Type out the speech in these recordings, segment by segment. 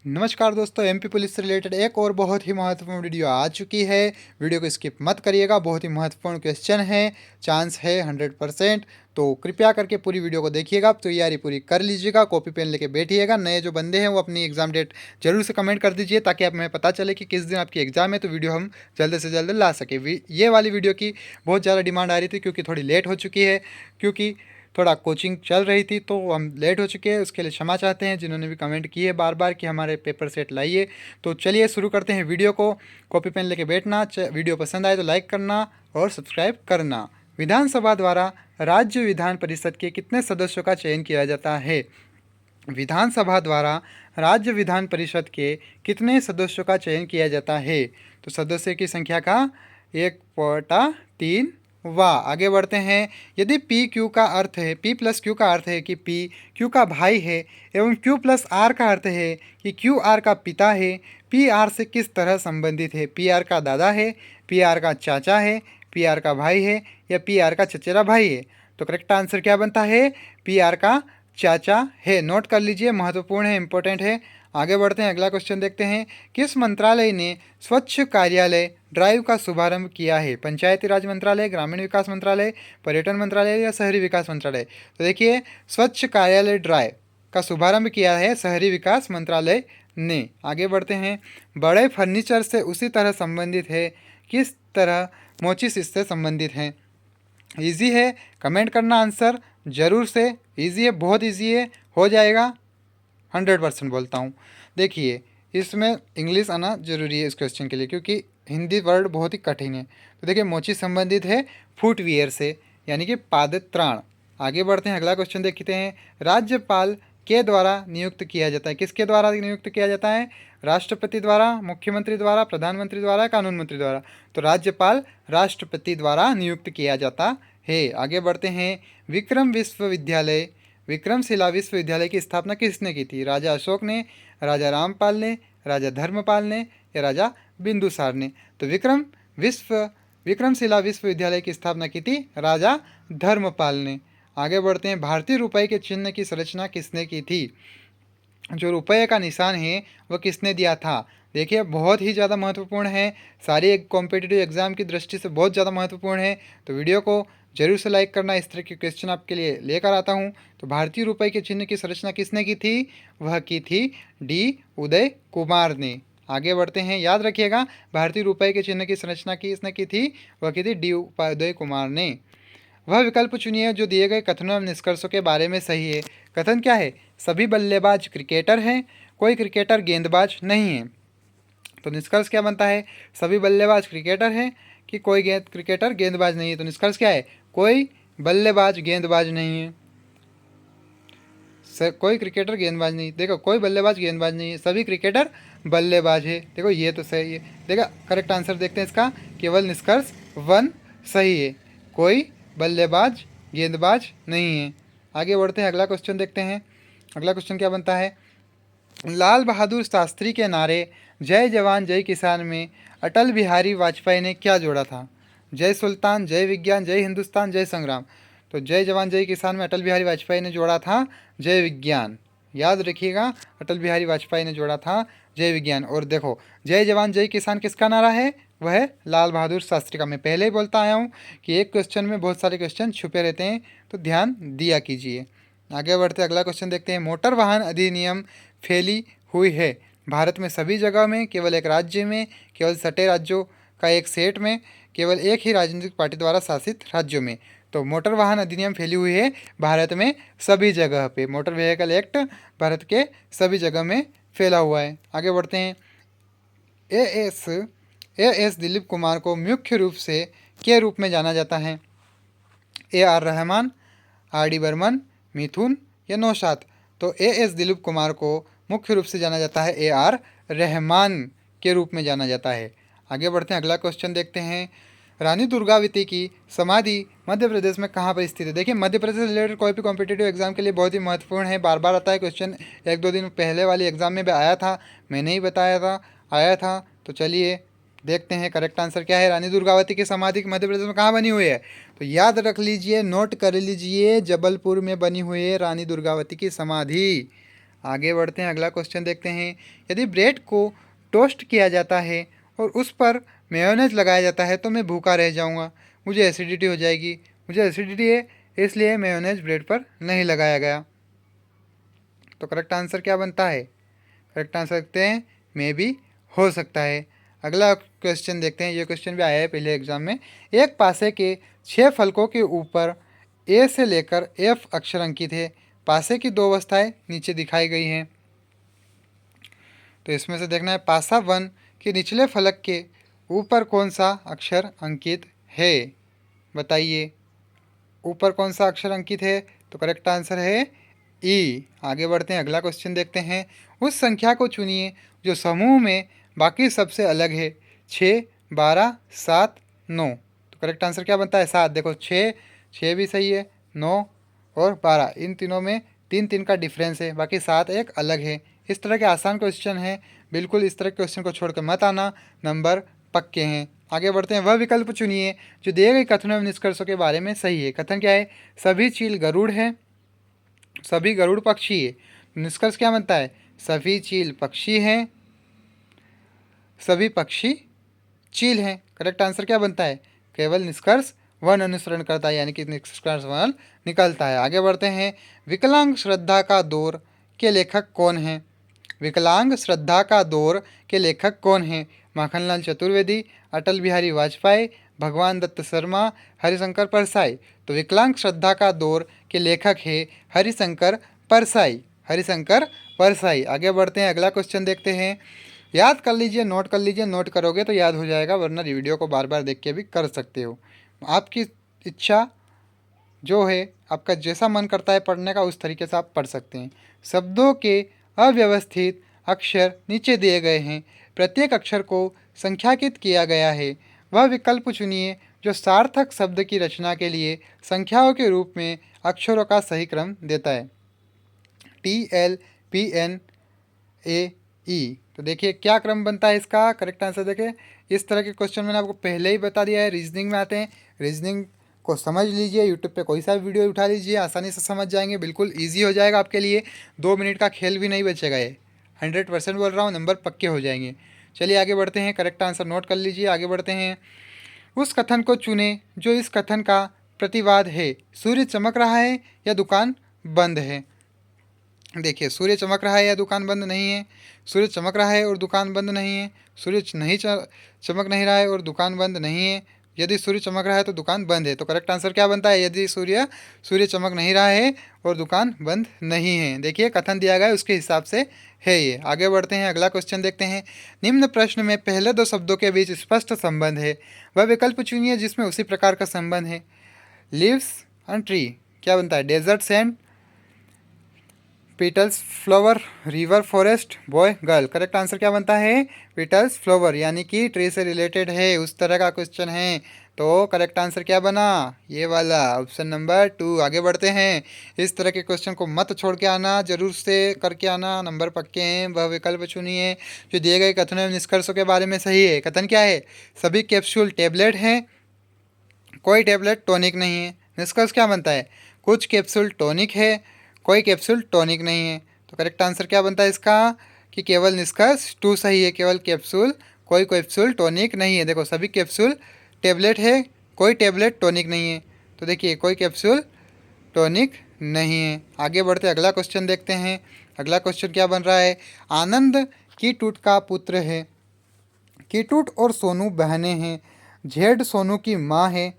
नमस्कार दोस्तों, MP police से रिलेटेड एक और बहुत ही महत्वपूर्ण वीडियो आ चुकी है। वीडियो को स्किप मत करिएगा, बहुत ही महत्वपूर्ण क्वेश्चन है, चांस है 100%। तो कृपया करके पूरी वीडियो को देखिएगा, तैयारी पूरी कर लीजिएगा, कॉपी पेन लेके बैठिएगा। नए जो बंदे हैं वो अपनी एग्जाम डेट जरूर से कमेंट कर दीजिए ताकि आप हमें पता चले कि किस दिन आपकी एग्जाम है, तो वीडियो हम जल्द से जल्द ला सके। ये वाली वीडियो की बहुत ज़्यादा डिमांड आ रही थी क्योंकि थोड़ी लेट हो चुकी है, क्योंकि थोड़ा कोचिंग चल रही थी तो हम लेट हो चुके हैं। उसके लिए क्षमा चाहते हैं जिन्होंने भी कमेंट किए बार बार कि हमारे पेपर सेट लाइए। तो चलिए शुरू करते हैं वीडियो को। कॉपी पेन लेके बैठना, वीडियो पसंद आए तो लाइक करना और सब्सक्राइब करना। विधानसभा द्वारा राज्य विधान परिषद के कितने सदस्यों का चयन किया जाता है? विधानसभा द्वारा राज्य विधान परिषद के कितने सदस्यों का चयन किया जाता है? तो सदस्य की संख्या का 1/3। वाह, आगे बढ़ते हैं। यदि पी क्यू का अर्थ है, पी प्लस क्यू का अर्थ है कि पी क्यू का भाई है एवं क्यू प्लस आर का अर्थ है कि क्यू आर का पिता है, पी आर से किस तरह संबंधित है? पी आर का दादा है, पी आर का चाचा है, पी आर का भाई है या पी आर का चचेरा भाई है? तो करेक्ट आंसर क्या बनता है? पी आर का चाचा है। नोट कर लीजिए, महत्वपूर्ण है, इंपॉर्टेंट है। आगे बढ़ते हैं, अगला क्वेश्चन देखते हैं। किस मंत्रालय ने स्वच्छ कार्यालय ड्राइव का शुभारंभ किया है? पंचायती राज मंत्रालय, ग्रामीण विकास मंत्रालय, पर्यटन मंत्रालय या शहरी विकास मंत्रालय? तो देखिए, स्वच्छ कार्यालय ड्राइव का शुभारंभ किया है शहरी विकास मंत्रालय ने। आगे बढ़ते हैं। बड़े फर्नीचर से उसी तरह संबंधित है, किस तरह मोचिस इससे संबंधित हैं? ईजी है, कमेंट करना आंसर जरूर से। ईजी है, बहुत ईजी है, हो जाएगा, 100% बोलता हूँ। देखिए, इसमें इंग्लिश आना जरूरी है इस क्वेश्चन के लिए, क्योंकि हिंदी वर्ड बहुत ही कठिन है। तो देखिए, मोची संबंधित है फुटवियर से, यानी कि पादत्राण। आगे बढ़ते हैं, अगला क्वेश्चन देखते हैं। राज्यपाल के द्वारा नियुक्त किया जाता है, किसके द्वारा नियुक्त किया जाता है? राष्ट्रपति द्वारा, मुख्यमंत्री द्वारा, प्रधानमंत्री द्वारा, कानून मंत्री द्वारा? तो राज्यपाल राष्ट्रपति द्वारा नियुक्त किया जाता है। आगे बढ़ते हैं। विक्रम विश्वविद्यालय, विक्रमशिला विश्वविद्यालय की स्थापना किसने की थी? राजा अशोक ने, राजा रामपाल ने, राजा धर्मपाल ने या राजा बिंदुसार ने? तो विक्रमशिला विश्वविद्यालय की स्थापना की थी राजा धर्मपाल ने। आगे बढ़ते हैं। भारतीय रुपये के चिन्ह की संरचना किसने की थी? जो रुपये का निशान है वह किसने दिया था? देखिए, बहुत ही ज़्यादा महत्वपूर्ण है, सारी एक कॉम्पिटिटिव एग्जाम की दृष्टि से बहुत ज़्यादा महत्वपूर्ण है। तो वीडियो को जरूर से लाइक करना, इस तरह के क्वेश्चन आपके लिए लेकर आता हूँ। तो भारतीय रुपये के चिन्ह की संरचना किसने की थी? वह की थी डी उदय कुमार ने। आगे बढ़ते हैं, याद रखिएगा, भारतीय रुपये के चिन्ह की संरचना किसने की थी? वह की थी डी उदय कुमार ने। वह विकल्प चुनिए जो दिए गए कथनों एवं निष्कर्षों के बारे में सही है। कथन क्या है? सभी बल्लेबाज क्रिकेटर हैं, कोई क्रिकेटर गेंदबाज नहीं है। तो निष्कर्ष क्या बनता है? सभी बल्लेबाज क्रिकेटर हैं कि कोई क्रिकेटर गेंदबाज नहीं है? तो निष्कर्ष क्या है? कोई बल्लेबाज गेंदबाज नहीं है। कोई क्रिकेटर गेंदबाज नहीं, देखो, कोई बल्लेबाज गेंदबाज नहीं है, सभी क्रिकेटर बल्लेबाज है। देखो, ये तो सही है। देखो, करेक्ट आंसर देखते हैं इसका, केवल निष्कर्ष 1 सही है, कोई बल्लेबाज गेंदबाज नहीं है। आगे बढ़ते हैं, अगला क्वेश्चन देखते हैं। अगला क्वेश्चन क्या बनता है? लाल बहादुर शास्त्री के नारे जय जवान जय किसान में अटल बिहारी वाजपेयी ने क्या जोड़ा था? जय सुल्तान, जय विज्ञान, जय हिंदुस्तान, जय संग्राम? तो जय जवान जय किसान में अटल बिहारी वाजपेयी ने जोड़ा था जय विज्ञान। याद रखिएगा, अटल बिहारी वाजपेयी ने जोड़ा था जय विज्ञान। और देखो, जय जवान जय किसान किसका नारा है? वह है लाल बहादुर शास्त्री का। मैं पहले ही बोलता आया हूँ कि एक क्वेश्चन में बहुत सारे क्वेश्चन छुपे रहते हैं, तो ध्यान दिया कीजिए। आगे बढ़ते अगला क्वेश्चन देखते हैं। मोटर वाहन अधिनियम फैली हुई है भारत में सभी जगह में, केवल एक राज्य में, केवल सटे राज्यों का एक सेट में, केवल एक ही राजनीतिक पार्टी द्वारा शासित राज्यों में? तो मोटर वाहन अधिनियम फैली हुई है भारत में सभी जगह पे। मोटर व्हीकल एक्ट भारत के सभी जगह में फैला हुआ है। आगे बढ़ते हैं। ए एस दिलीप कुमार को मुख्य रूप से के रूप में जाना जाता है? A R Rahman, R D Burman, Mithun या नौशाद? तो एस दिलीप कुमार को मुख्य रूप से जाना जाता है ए आर रहमान के रूप में जाना जाता है। आगे बढ़ते हैं, अगला क्वेश्चन देखते हैं। रानी दुर्गावती की समाधि मध्य प्रदेश में कहाँ पर स्थित है? देखिए, मध्य प्रदेश से रिलेटेड कोई भी कॉम्पिटिटिव एग्जाम के लिए बहुत ही महत्वपूर्ण है, बार बार आता है क्वेश्चन। एक दो दिन पहले वाली एग्जाम में भी आया था, मैंने ही बताया था, आया था। तो चलिए देखते हैं करेक्ट आंसर क्या है। रानी दुर्गावती की समाधि मध्य प्रदेश में कहाँ बनी हुई है? तो याद रख लीजिए, नोट कर लीजिए, जबलपुर में बनी हुई है रानी दुर्गावती की समाधि। आगे बढ़ते हैं, अगला क्वेश्चन देखते हैं। यदि ब्रेड को टोस्ट किया जाता है और उस पर मेयोनेज लगाया जाता है तो मैं भूखा रह जाऊंगा, मुझे एसिडिटी हो जाएगी। मुझे एसिडिटी है इसलिए मेयोनेज ब्रेड पर नहीं लगाया गया। तो करेक्ट आंसर क्या बनता है? करेक्ट आंसर देखते हैं मे भी हो सकता है। अगला क्वेश्चन देखते हैं, ये क्वेश्चन भी आया है पहले एग्जाम में। एक पासे के 6 फलकों के ऊपर ए से लेकर एफ अक्षर अंकित है। पासे की 2 अवस्थाएं नीचे दिखाई गई हैं। तो इसमें से देखना है पासा 1 के निचले फलक के ऊपर कौन सा अक्षर अंकित है, बताइए। ऊपर कौन सा अक्षर अंकित है? तो करेक्ट आंसर है ई। आगे बढ़ते हैं, अगला क्वेश्चन देखते हैं। उस संख्या को चुनिए जो समूह में बाकी सबसे अलग है। 6, 12, 7, 9। तो करेक्ट आंसर क्या बनता है? 7। देखो 6 भी सही है, 9 और 12 इन तीनों में 3 का डिफरेंस है, बाकी 7 एक अलग है। इस तरह के आसान क्वेश्चन है, बिल्कुल इस तरह के क्वेश्चन को छोड़कर मत आना, नंबर पक्के हैं। आगे बढ़ते हैं, वह विकल्प चुनिए जो दिए गए कथनों एवं निष्कर्षों के बारे में सही है। कथन क्या है? सभी चील गरुड़ है, सभी गरुड़ पक्षी है। निष्कर्ष क्या बनता है? सभी चील पक्षी हैं, सभी पक्षी चील हैं। करेक्ट आंसर क्या बनता है? केवल निष्कर्ष 1 अनुसरण करता है, यानी कि निष्कर्ष 1 निकलता है। आगे बढ़ते हैं, विकलांग श्रद्धा का दौर के लेखक कौन है? विकलांग श्रद्धा का दौर के लेखक कौन है? माखनलाल चतुर्वेदी, अटल बिहारी वाजपेयी, भगवान दत्त शर्मा, हरिशंकर परसाई। तो विकलांग श्रद्धा का दौर के लेखक है हरिशंकर परसाई, हरिशंकर परसाई। आगे बढ़ते हैं, अगला क्वेश्चन देखते हैं। याद कर लीजिए, नोट कर लीजिए, नोट करोगे तो याद हो जाएगा, वरना वीडियो को बार बार देख के भी कर सकते हो। आपकी इच्छा जो है, आपका जैसा मन करता है पढ़ने का उस तरीके से आप पढ़ सकते हैं। शब्दों के अव्यवस्थित अक्षर नीचे दिए गए हैं, प्रत्येक अक्षर को संख्याकित किया गया है। वह विकल्प चुनिए जो सार्थक शब्द की रचना के लिए संख्याओं के रूप में अक्षरों का सही क्रम देता है। TLPNAE। तो देखिए क्या क्रम बनता है इसका। करेक्ट आंसर देखिए, इस तरह के क्वेश्चन मैंने आपको पहले ही बता दिया है। रीजनिंग में आते हैं, रीजनिंग को समझ लीजिए, यूट्यूब पे कोई सा वीडियो उठा लीजिए, आसानी से समझ जाएंगे, बिल्कुल ईजी हो जाएगा आपके लिए। 2 मिनट का खेल भी नहीं बचेगा, ये 100% बोल रहा हूँ, नंबर पक्के हो जाएंगे। चलिए आगे बढ़ते हैं, करेक्ट आंसर नोट कर लीजिए। आगे बढ़ते हैं, उस कथन को चुने जो इस कथन का प्रतिवाद है। सूर्य चमक रहा है या दुकान बंद है। देखिए, सूर्य चमक रहा है या दुकान बंद नहीं है। सूर्य चमक रहा है और दुकान बंद नहीं है। सूर्य नहीं चमक नहीं रहा है और दुकान बंद नहीं है। यदि सूर्य चमक रहा है तो दुकान बंद है। तो करेक्ट आंसर क्या बनता है? यदि सूर्य चमक नहीं रहा है और दुकान बंद नहीं है। देखिए कथन दिया गया है उसके हिसाब से है ये। आगे बढ़ते हैं, अगला क्वेश्चन देखते हैं। निम्न प्रश्न में पहले 2 शब्दों के बीच स्पष्ट संबंध है। वह विकल्प चुनिए जिसमें उसी प्रकार का संबंध है। लीव्स एंड ट्री क्या बनता है? Desert sand, petals flower, river forest, boy girl. Correct answer क्या बनता है? पीटल्स फ्लावर, यानी कि ट्री से रिलेटेड है, उस तरह का क्वेश्चन है। तो करेक्ट आंसर क्या बना? ये वाला ऑप्शन नंबर 2। आगे बढ़ते हैं, इस तरह के क्वेश्चन को मत छोड़ के आना, जरूर से करके आना, नंबर पक्के हैं। वह विकल्प चुनिए जो दिए गए कथनों एवं निष्कर्षों के बारे में सही है। कथन क्या है? सभी कैप्सूल टेबलेट हैं, कोई टेबलेट टॉनिक नहीं है। निष्कर्ष क्या बनता है? कुछ कैप्सूल टॉनिक है, कोई कैप्सूल टॉनिक नहीं है। तो करेक्ट आंसर क्या बनता है इसका? कि केवल निष्कर्ष 2 सही है, केवल कैप्सूल, कोई कैप्सूल टॉनिक नहीं है। देखो सभी कैप्सूल टेबलेट है, कोई टेबलेट टॉनिक नहीं है। तो देखिए कोई कैप्सूल टॉनिक नहीं है। आगे बढ़ते अगला क्वेश्चन देखते हैं। अगला क्वेश्चन क्या बन रहा है? आनंद कीटूट का पुत्र है। कीटूट और सोनू बहनें हैं। झेड सोनू की माँ है।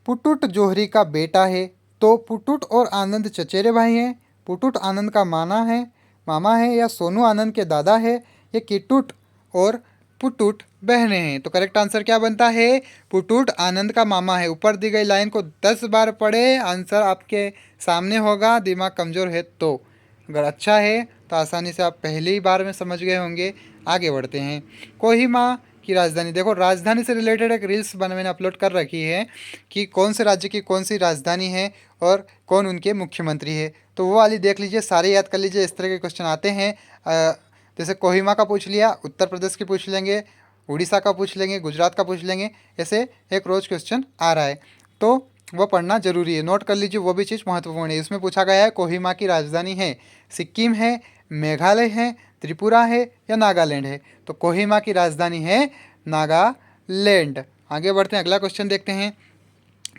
पुटुट जोहरी का बेटा है। तो पुटुट और आनंद चचेरे भाई हैं। पुटुट आनंद का मामा है या सोनू आनंद के दादा है, या किटुट और पुटुट बहनें हैं। तो करेक्ट आंसर क्या बनता है? पुटुट आनंद का मामा है। ऊपर दी गई लाइन को 10 बार पढ़े, आंसर आपके सामने होगा। दिमाग कमज़ोर है तो, अगर अच्छा है तो आसानी से आप पहली बार में समझ गए होंगे। आगे बढ़ते हैं, कोहिमा की राजधानी। देखो राजधानी से रिलेटेड एक रील्स मैंने अपलोड कर रखी है कि कौन से राज्य की कौन सी राजधानी है और कौन उनके मुख्यमंत्री है, तो वो वाली देख लीजिए, सारे याद कर लीजिए। इस तरह के क्वेश्चन आते हैं, जैसे कोहिमा का पूछ लिया, उत्तर प्रदेश की पूछ लेंगे, उड़ीसा का पूछ लेंगे, गुजरात का पूछ लेंगे, ऐसे एक रोज़ क्वेश्चन आ रहा है। तो वो पढ़ना जरूरी है, नोट कर लीजिए, वो भी चीज़ महत्वपूर्ण है। इसमें पूछा गया है कोहिमा की राजधानी है सिक्किम है, मेघालय है, त्रिपुरा है या नागालैंड है। तो कोहिमा की राजधानी है नागालैंड। आगे बढ़ते हैं, अगला क्वेश्चन देखते हैं।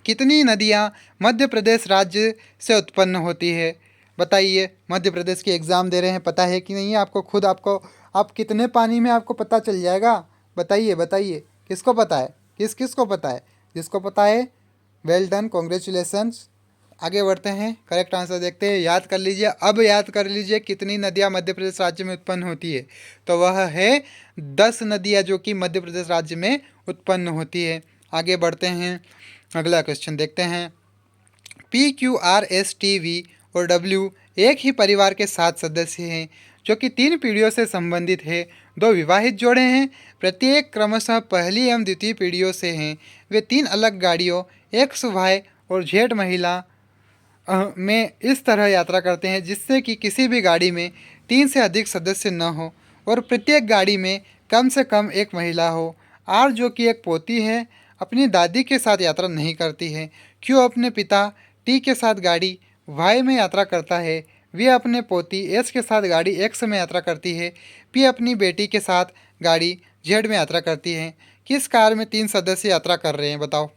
कितनी नदियाँ मध्य प्रदेश राज्य से उत्पन्न होती है? बताइए, मध्य प्रदेश की एग्ज़ाम दे रहे हैं, पता है कि नहीं है आपको? खुद आपको, आप कितने पानी में आपको पता चल जाएगा। बताइए बताइए, किसको पता है, किस किस को पता है? जिसको पता है वेल डन, कॉन्ग्रेचुलेसन्स। आगे बढ़ते हैं, करेक्ट आंसर देखते हैं, याद कर लीजिए, अब याद कर लीजिए कितनी नदियाँ मध्य प्रदेश राज्य में उत्पन्न होती है। तो वह है 10 नदियाँ जो कि मध्य प्रदेश राज्य में उत्पन्न होती है। आगे बढ़ते हैं, अगला क्वेश्चन देखते हैं। P Q R S T V और डब्ल्यू एक ही परिवार के 7 सदस्य हैं जो कि 3 पीढ़ियों से संबंधित है। 2 विवाहित जोड़े हैं, प्रत्येक क्रमशः पहली एवं द्वितीय पीढ़ियों से हैं। वे 3 अलग गाड़ियों, एक्स वाई और जेड महिला में इस तरह यात्रा करते हैं जिससे कि किसी भी गाड़ी में 3 से अधिक सदस्य न हो और प्रत्येक गाड़ी में कम से कम एक महिला हो। आर जो कि एक पोती है, अपनी दादी के साथ यात्रा नहीं करती है। क्यों अपने पिता टी के साथ गाड़ी वाई में यात्रा करता है। वे अपने पोती एस के साथ गाड़ी एक्स में यात्रा करती है। पी अपनी बेटी के साथ गाड़ी जेड में यात्रा करती है। किस कार में 3 सदस्य यात्रा कर रहे हैं? बताओ।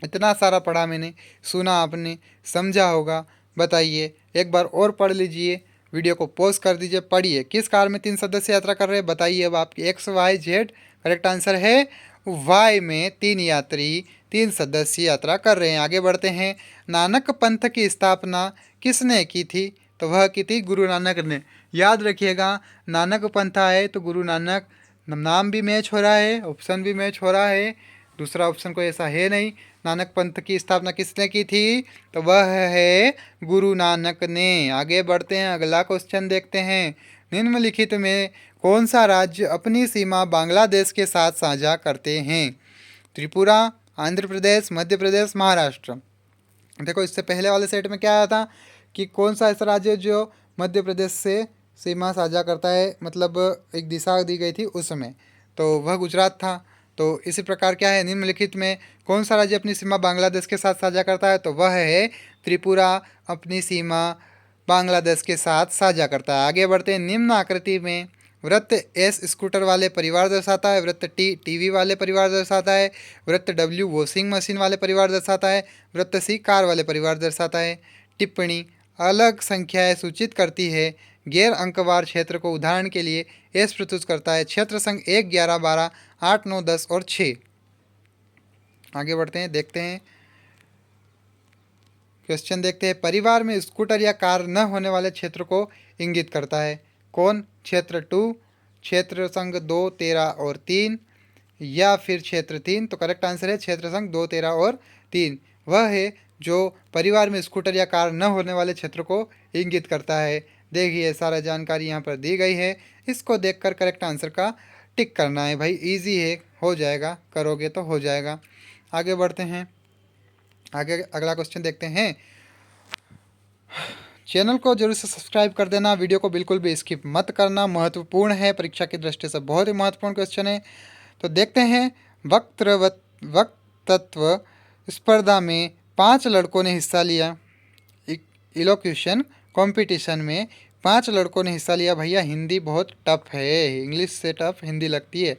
इतना सारा पढ़ा मैंने, सुना आपने, समझा होगा। बताइए, एक बार और पढ़ लीजिए, वीडियो को पॉज कर दीजिए, पढ़िए। किस कार में 3 सदस्य यात्रा कर रहे हैं? बताइए अब आपकी X Y Z. Correct answer है वाई में 3 यात्री, 3 सदस्य यात्रा कर रहे हैं। आगे बढ़ते हैं, नानक पंथ की स्थापना किसने की थी? तो वह की थी गुरु नानक ने। याद रखिएगा, नानक पंथ आए तो गुरु नानक, नाम भी मैच हो रहा है, ऑप्शन भी मैच हो रहा है, दूसरा ऑप्शन कोई ऐसा है नहीं। नानक पंथ की स्थापना किसने की थी? तो वह है गुरु नानक ने। आगे बढ़ते हैं, अगला क्वेश्चन देखते हैं। निम्नलिखित में कौन सा राज्य अपनी सीमा बांग्लादेश के साथ साझा करते हैं? त्रिपुरा, आंध्र प्रदेश, मध्य प्रदेश, महाराष्ट्र। देखो, इससे पहले वाले सेट में क्या आया था कि कौन सा ऐसा राज्य है जो मध्य प्रदेश से सीमा साझा करता है, मतलब एक दिशा दी गई थी उसमें, तो वह गुजरात था। तो इसी प्रकार क्या है, निम्नलिखित में कौन सा राज्य अपनी सीमा बांग्लादेश के साथ साझा करता है? तो वह है त्रिपुरा, अपनी सीमा बांग्लादेश के साथ साझा करता है। आगे बढ़ते हैं, निम्न आकृति में वृत्त एस स्कूटर वाले परिवार दर्शाता है, वृत्त टी टीवी वाले परिवार दर्शाता है, वृत्त डब्ल्यू वॉशिंग मशीन वाले परिवार दर्शाता है, वृत्त सी कार वाले परिवार दर्शाता है। टिप्पणी, अलग संख्याएं सूचित करती है। गैर अंकवार क्षेत्र को उदाहरण के लिए एस प्रस्तुत करता है। क्षेत्र संघ 1, 11, 12, 8, 9, 10 और 6। आगे बढ़ते हैं, देखते हैं क्वेश्चन देखते हैं। परिवार में स्कूटर या कार न होने वाले क्षेत्र को इंगित करता है। कौन? क्षेत्र 2, क्षेत्र संघ 2, 13 और 3, या फिर क्षेत्र 3। तो करेक्ट आंसर है क्षेत्र संघ 2, 13 और 3। वह है जो परिवार में स्कूटर या कार न होने वाले क्षेत्र को इंगित करता है। देखिए, सारा जानकारी यहाँ पर दी गई है, इसको देखकर करेक्ट आंसर का टिक करना है भाई, इजी है, हो जाएगा, करोगे तो हो जाएगा। आगे बढ़ते हैं, आगे अगला क्वेश्चन देखते हैं। चैनल को जरूर से सब्सक्राइब कर देना, वीडियो को बिल्कुल भी स्किप मत करना, महत्वपूर्ण है, परीक्षा की दृष्टि से बहुत ही महत्वपूर्ण क्वेश्चन है। तो देखते हैं, वक्तृत्व स्पर्धा में 5 लड़कों ने हिस्सा लिया। इलोक्यूशन कंपटीशन में 5 लड़कों ने हिस्सा लिया। भैया हिंदी बहुत टफ है, इंग्लिश से टफ हिंदी लगती है।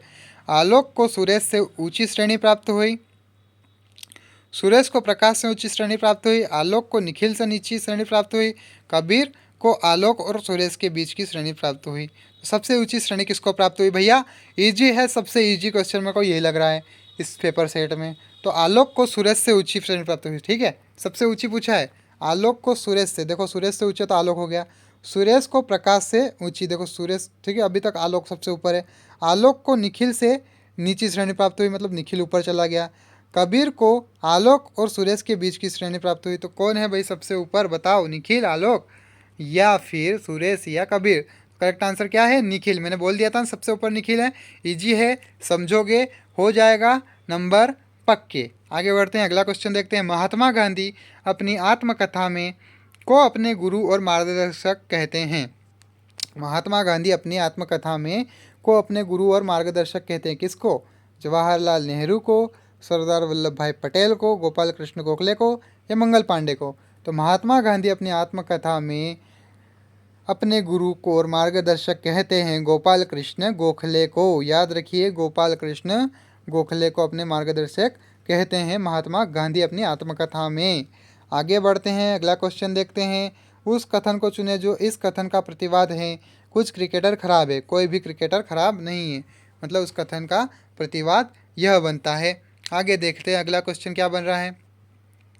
आलोक को सुरेश से ऊंची श्रेणी प्राप्त हुई, सुरेश को प्रकाश से ऊंची श्रेणी प्राप्त हुई, आलोक को निखिल से नीची श्रेणी प्राप्त हुई, कबीर को आलोक और सुरेश के बीच की श्रेणी प्राप्त हुई। तो सबसे ऊंची श्रेणी किसको प्राप्त हुई? भैया इजी है, सबसे इजी क्वेश्चन मेरे को यही लग रहा है इस पेपर सेट में। तो आलोक को सुरेश से ऊंची श्रेणी प्राप्त हुई, ठीक है, सबसे ऊंची पूछा है। आलोक को सुरेश से, देखो सुरेश से ऊंचे तो आलोक हो गया, सुरेश को प्रकाश से ऊंची, देखो सुरेश, ठीक है, अभी तक आलोक सबसे ऊपर है। आलोक को निखिल से नीची श्रेणी प्राप्त हुई, मतलब निखिल ऊपर चला गया। कबीर को आलोक और सुरेश के बीच की श्रेणी प्राप्त हुई। तो कौन है भाई सबसे ऊपर? बताओ, निखिल, आलोक या फिर सुरेश या कबीर? करेक्ट आंसर क्या है? निखिल। मैंने बोल दिया था सबसे ऊपर निखिल है, इजी है, समझोगे, हो जाएगा नंबर पक्के। आगे बढ़ते हैं, अगला क्वेश्चन देखते हैं। महात्मा गांधी अपनी आत्मकथा में को अपने गुरु और मार्गदर्शक कहते हैं। महात्मा गांधी अपनी आत्मकथा में को अपने गुरु और मार्गदर्शक कहते हैं। किसको? जवाहरलाल नेहरू को, सरदार वल्लभ भाई पटेल को, गोपाल कृष्ण गोखले को या मंगल पांडे को? तो महात्मा गांधी अपनी आत्मकथा में अपने गुरु को और मार्गदर्शक कहते हैं गोपाल कृष्ण गोखले को। याद रखिए, गोपाल कृष्ण गोखले को अपने मार्गदर्शक कहते हैं महात्मा गांधी अपनी आत्मकथा में। आगे बढ़ते हैं, अगला क्वेश्चन देखते हैं। उस कथन को चुने जो इस कथन का प्रतिवाद है। कुछ क्रिकेटर खराब है, कोई भी क्रिकेटर खराब नहीं है, मतलब उस कथन का प्रतिवाद यह बनता है। आगे देखते हैं अगला क्वेश्चन क्या बन रहा है।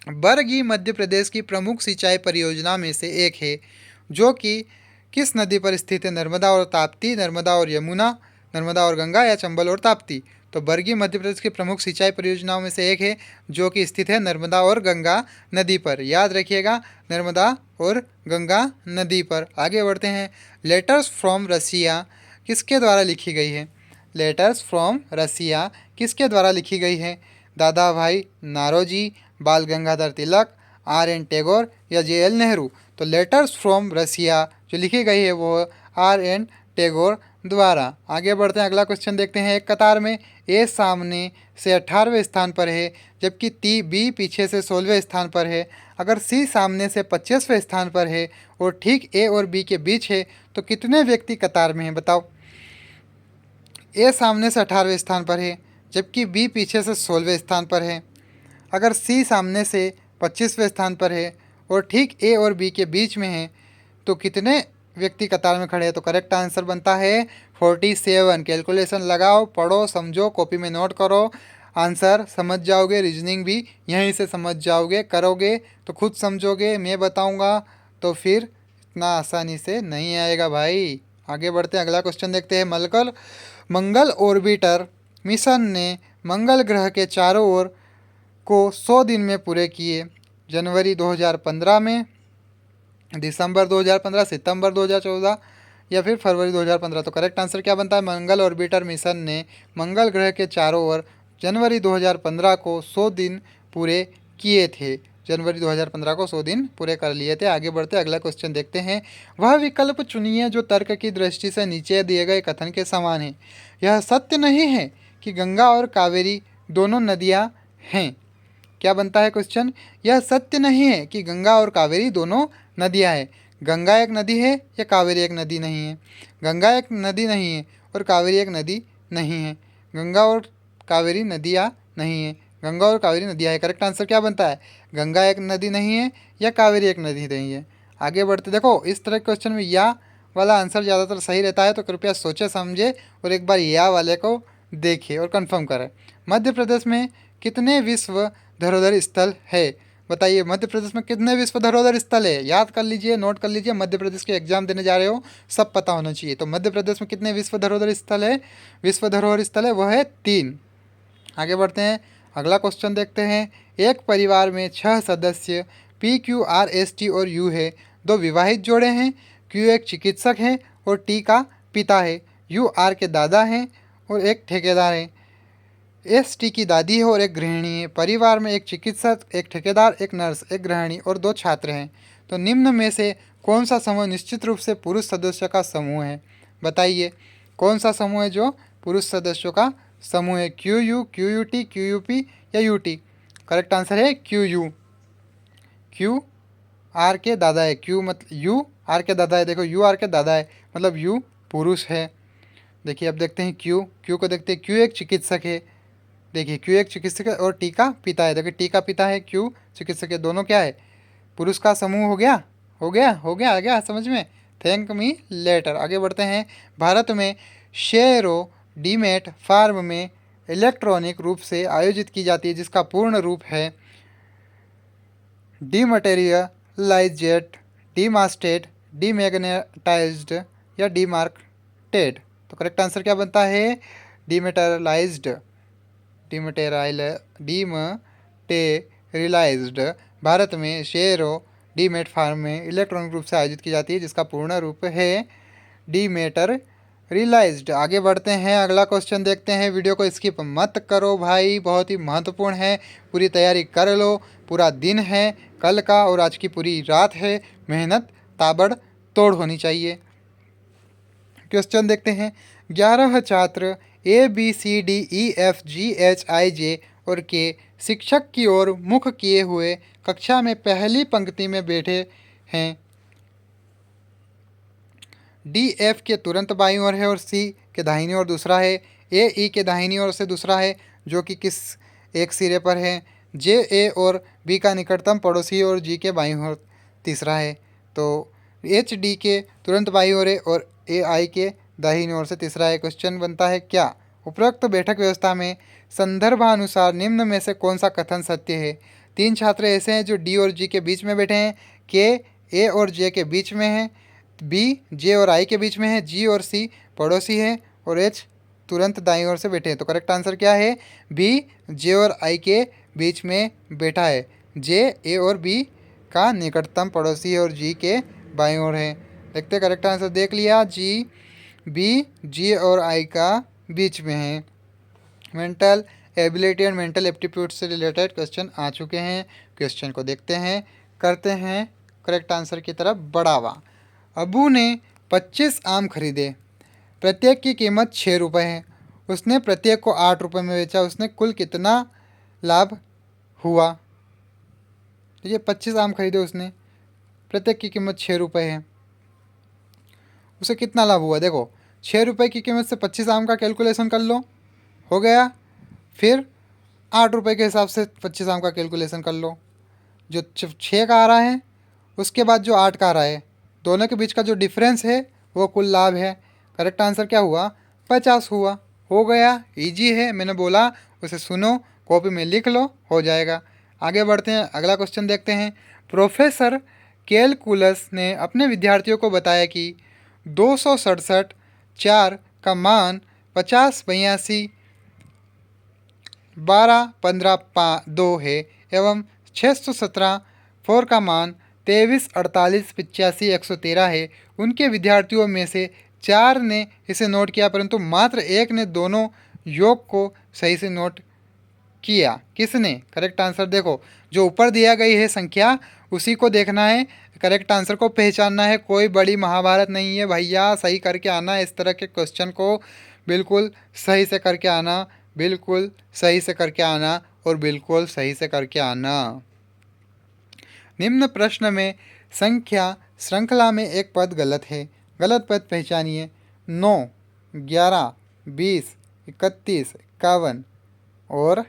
बरगी मध्य प्रदेश की प्रमुख सिंचाई परियोजना में से एक है, जो कि किस नदी पर स्थित है? नर्मदा और ताप्ती, नर्मदा और यमुना, नर्मदा और गंगा या चंबल और ताप्ती? तो बरगी मध्य प्रदेश की प्रमुख सिंचाई परियोजनाओं में से एक है, जो कि स्थित है नर्मदा और गंगा नदी पर। याद रखिएगा, नर्मदा और गंगा नदी पर। आगे बढ़ते हैं। लेटर्स फ्रॉम रसिया किसके द्वारा लिखी गई है? लेटर्स फ्रॉम रसिया किसके द्वारा लिखी गई है? दादा भाई नारोजी, बाल गंगाधर तिलक, आर.एन. टैगोर या जे.एल. नेहरू? तो लेटर्स फ्रॉम रसिया जो लिखी गई है वो आर.एन. टैगोर द्वारा। आगे बढ़ते हैं, अगला क्वेश्चन देखते हैं। एक कतार में ए सामने से 18वें स्थान पर है, जबकि बी पीछे से 16वें स्थान पर है। अगर सी सामने से 25वें स्थान पर है और ठीक ए और बी के बीच है, तो कितने व्यक्ति कतार में हैं? बताओ। ए सामने से 18वें स्थान पर है, जबकि बी पीछे से 16वें स्थान पर है। अगर सी सामने से 25वें स्थान पर है और ठीक ए और बी के बीच में है, तो कितने व्यक्ति कतार में खड़े हैं? तो करेक्ट आंसर बनता है 47। कैलकुलेशन लगाओ, पढ़ो, समझो, कॉपी में नोट करो, आंसर समझ जाओगे। रीजनिंग भी यहीं से समझ जाओगे, करोगे तो खुद समझोगे, मैं बताऊंगा तो फिर इतना आसानी से नहीं आएगा भाई। आगे बढ़ते हैं, अगला क्वेश्चन देखते हैं। मंगल ऑर्बिटर मिशन ने मंगल ग्रह के चारों ओर को 100 दिन में पूरे किए। जनवरी 2015 में, दिसंबर 2015, सितंबर 2014 या फिर फरवरी 2015? तो करेक्ट आंसर क्या बनता है? मंगल ऑर्बिटर मिशन ने मंगल ग्रह के चारों ओर जनवरी 2015 को 100 दिन पूरे किए थे। जनवरी 2015 को 100 दिन पूरे कर लिए थे। आगे बढ़ते अगला क्वेश्चन देखते हैं। वह विकल्प चुनिए जो तर्क की दृष्टि से नीचे दिए गए कथन के समान है। यह सत्य नहीं है कि गंगा और कावेरी दोनों नदियाँ हैं। क्या बनता है क्वेश्चन? यह सत्य नहीं है कि गंगा और कावेरी दोनों नदियाँ हैं। गंगा एक नदी है या कावेरी एक नदी नहीं है? गंगा एक नदी नहीं है और कावेरी एक नदी नहीं है। गंगा और कावेरी नदियाँ नहीं है, गंगा और कावेरी नदियाँ है। करेक्ट आंसर क्या बनता है? गंगा एक नदी नहीं है या कावेरी एक नदी नहीं है। आगे बढ़ते, देखो इस तरह के क्वेश्चन में या वाला आंसर ज़्यादातर सही रहता है, तो कृपया सोचे समझे और एक बार या वाले को देखिए और कंफर्म करें। मध्य प्रदेश में कितने विश्व धरोहर स्थल है? बताइए, मध्य प्रदेश में कितने विश्व धरोहर स्थल है? याद कर लीजिए, नोट कर लीजिए, मध्य प्रदेश के एग्जाम देने जा रहे हो, सब पता होना चाहिए। तो मध्य प्रदेश में कितने विश्व धरोहर स्थल है? विश्व धरोहर स्थल है वह है 3। आगे बढ़ते हैं, अगला क्वेश्चन देखते हैं। एक परिवार में 6 सदस्य P, Q, R, S, T और यू है। 2 विवाहित जोड़े हैं। क्यू एक चिकित्सक है और टी का पिता है। यू आर के दादा हैं और एक ठेकेदार है। एस टी की दादी है और एक गृहिणी है। परिवार में एक चिकित्सक, एक ठेकेदार, एक नर्स, एक गृहिणी और 2 छात्र हैं। तो निम्न में से कौन सा समूह निश्चित रूप से पुरुष सदस्यों का समूह है? बताइए, कौन सा समूह है जो पुरुष सदस्यों का समूह है? Q U, Q U T, Q U P या यू टी? करेक्ट आंसर है क्यू यू। क्यू आर के दादा है, क्यू मतलब यू आर के दादा है। देखो यू आर के दादा है मतलब यू पुरुष है। देखिए अब देखते हैं क्यू, क्यू को देखते हैं। क्यू एक चिकित्सक है। देखिए क्यू एक चिकित्सक है और टी का पिता है। देखिए टी का पिता है, क्यू चिकित्सक है, दोनों क्या है? पुरुष का समूह हो गया, हो गया, हो गया, आ गया समझ में? Thank me later. आगे बढ़ते हैं। भारत में शेरो डीमेट फार्म में इलेक्ट्रॉनिक रूप से आयोजित की जाती है, जिसका पूर्ण रूप है डीमटेरियलाइजेड, डीमास्टेड, डीमैग्नेटाइज्ड या डीमार्केटेड? तो करेक्ट आंसर क्या बनता है? डीमेटेरियलाइज्ड, डीमटेरियलाइज्ड। भारत में शेयरों डीमेट फार्म में इलेक्ट्रॉनिक रूप से आयोजित की जाती है, जिसका पूर्ण रूप है डीमेटेरियलाइज्ड। आगे बढ़ते हैं, अगला क्वेश्चन देखते हैं। वीडियो को स्किप मत करो भाई, बहुत ही महत्वपूर्ण है। पूरी तैयारी कर लो, पूरा दिन है कल का और आज की पूरी रात है। मेहनत ताबड़तोड़ होनी चाहिए। क्वेश्चन देखते हैं। 11 छात्र A B C D E F G H I J और के शिक्षक की ओर मुख किए हुए कक्षा में पहली पंक्ति में बैठे हैं। डी एफ के तुरंत बाईं ओर है और सी के दाहिनी ओर दूसरा है। ए ई के दाहिनी ओर से दूसरा है जो कि किस एक सिरे पर है। जे ए और बी का निकटतम पड़ोसी और जी के बाईं ओर तीसरा है। तो एच डी के तुरंत बाईं ओर है और ए आई के दाहिनी ओर से तीसरा है। क्वेश्चन बनता है क्या उपरोक्त बैठक व्यवस्था में संदर्भानुसार निम्न में से कौन सा कथन सत्य है। 3 छात्र ऐसे हैं जो डी और जी के बीच में बैठे हैं, के ए और जे के बीच में है, बी जे और आई के बीच में है, जी और सी पड़ोसी है और एच तुरंत दाईं ओर से बैठे हैं। तो करेक्ट आंसर क्या है, बी जे और आई के बीच में बैठा है। जे ए और बी का निकटतम पड़ोसी है और जी के बाईं ओर है। देखते हैं करेक्ट आंसर देख लिया, जी बी जी और आई का बीच में है। Mental ability and mental aptitude से रिलेटेड क्वेश्चन आ चुके हैं। क्वेश्चन को देखते हैं, करते हैं करेक्ट आंसर की तरफ बढ़ावा। अबू ने 25 आम खरीदे, प्रत्येक की कीमत 6 रुपये है। उसने प्रत्येक को 8 रुपये में बेचा, उसने कुल कितना लाभ हुआ। तो ये 25 आम खरीदे उसने, प्रत्येक की कीमत 6 रुपये है, उसे कितना लाभ हुआ। देखो 6 रुपये की कीमत से 25 आम का कैलकुलेशन कर लो, हो गया। फिर 8 रुपये के हिसाब से 25 आम का कैलकुलेशन कर लो, जो 6 का आ रहा है उसके बाद जो 8 का आ रहा है, दोनों के बीच का जो डिफरेंस है वो कुल लाभ है। करेक्ट आंसर क्या हुआ, 50 हुआ। हो गया, इजी है, मैंने बोला उसे सुनो, कॉपी में लिख लो, हो जाएगा। आगे बढ़ते हैं, अगला क्वेश्चन देखते हैं। प्रोफेसर कैलकुलस ने अपने विद्यार्थियों को बताया कि 267 4 का मान 50 82 12 15 2 है एवं 617 4 का मान 23 48 85 113 है। उनके विद्यार्थियों में से 4 ने इसे नोट किया परंतु मात्र 1 ने दोनों योग को सही से नोट किया। किसने। करेक्ट आंसर देखो, जो ऊपर दिया गई है संख्या उसी को देखना है, करेक्ट आंसर को पहचानना है। कोई बड़ी महाभारत नहीं है भैया, सही करके आना। इस तरह के क्वेश्चन को बिल्कुल सही से करके आना, बिल्कुल सही से करके आना और बिल्कुल सही से करके आना। निम्न प्रश्न में संख्या श्रृंखला में एक पद गलत है, गलत पद पहचानिए। 9 11 20 31 51 और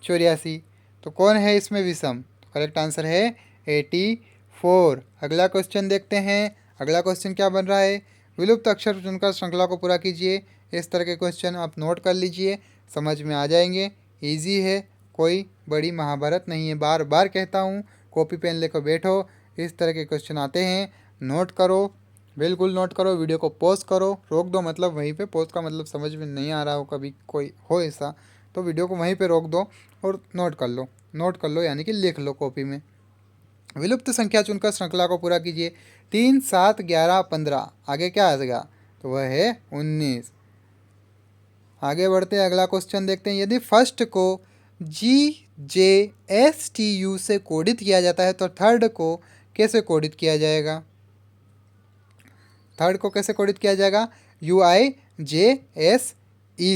84। तो कौन है इसमें विषम। तो करेक्ट आंसर है 84। अगला क्वेश्चन देखते हैं। अगला क्वेश्चन क्या बन रहा है, विलुप्त अक्षर चुनकर श्रृंखला को पूरा कीजिए। इस तरह के क्वेश्चन आप नोट कर लीजिए, समझ में आ जाएंगे। इजी है, कोई बड़ी महाभारत नहीं है। बार बार कहता हूँ, कॉपी पेन लेकर बैठो, इस तरह के क्वेश्चन आते हैं, नोट करो, बिल्कुल नोट करो। वीडियो को पॉज करो, रोक दो, मतलब वहीं पे पॉज का मतलब समझ में नहीं आ रहा हो, कभी कोई हो ऐसा तो वीडियो को वहीं पे रोक दो और नोट कर लो। नोट कर लो यानी कि लिख लो कॉपी में। विलुप्त संख्या चुनकर श्रृंखला को पूरा कीजिए। 3 7 11 15, आगे क्या आ जाएगा, तो वह है 19। आगे बढ़ते हैं, अगला क्वेश्चन देखते हैं। यदि फर्स्ट को GJSTU से कोडित किया जाता है तो थर्ड को कैसे कोडित किया जाएगा। थर्ड को कैसे कोडित किया जाएगा, UIJSE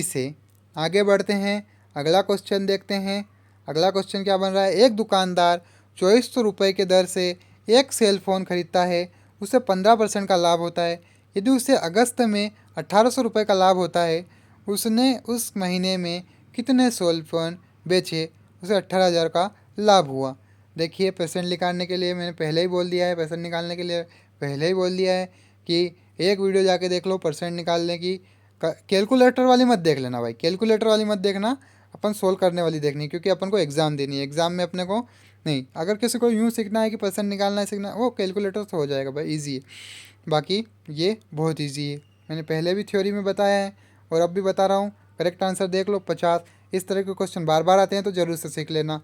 से। आगे बढ़ते हैं, अगला क्वेश्चन देखते हैं। अगला क्वेश्चन क्या बन रहा है, एक दुकानदार 2400 रुपये के दर से एक सेल फ़ोन खरीदता है, उसे 15% का लाभ होता है। यदि उसे अगस्त में 1800 रुपये का लाभ होता है, उसने उस महीने में कितने सेल फ़ोन बेचे, उसे 18,000 का लाभ हुआ। देखिए परसेंट निकालने के लिए मैंने पहले ही बोल दिया है, परसेंट निकालने के लिए पहले ही बोल दिया है कि एक वीडियो जाके देख लो परसेंट निकालने की। कैलकुलेटर वाली मत देख लेना भाई, कैलकुलेटर वाली मत देखना, अपन सोल्व करने वाली देखनी, क्योंकि अपन को एग्ज़ाम देनी है। एग्ज़ाम में अपने को नहीं, अगर किसी को यूँ सीखना है कि परसेंट निकालना है सीखना है, वो कैलकुलेटर से हो जाएगा भाई, ईजी है। बाकी ये बहुत ईजी है, मैंने पहले भी थ्योरी में बताया है और अब भी बता रहा हूँ। करेक्ट आंसर देख लो 50। इस तरह के क्वेश्चन बार बार आते हैं तो ज़रूर से सीख लेना।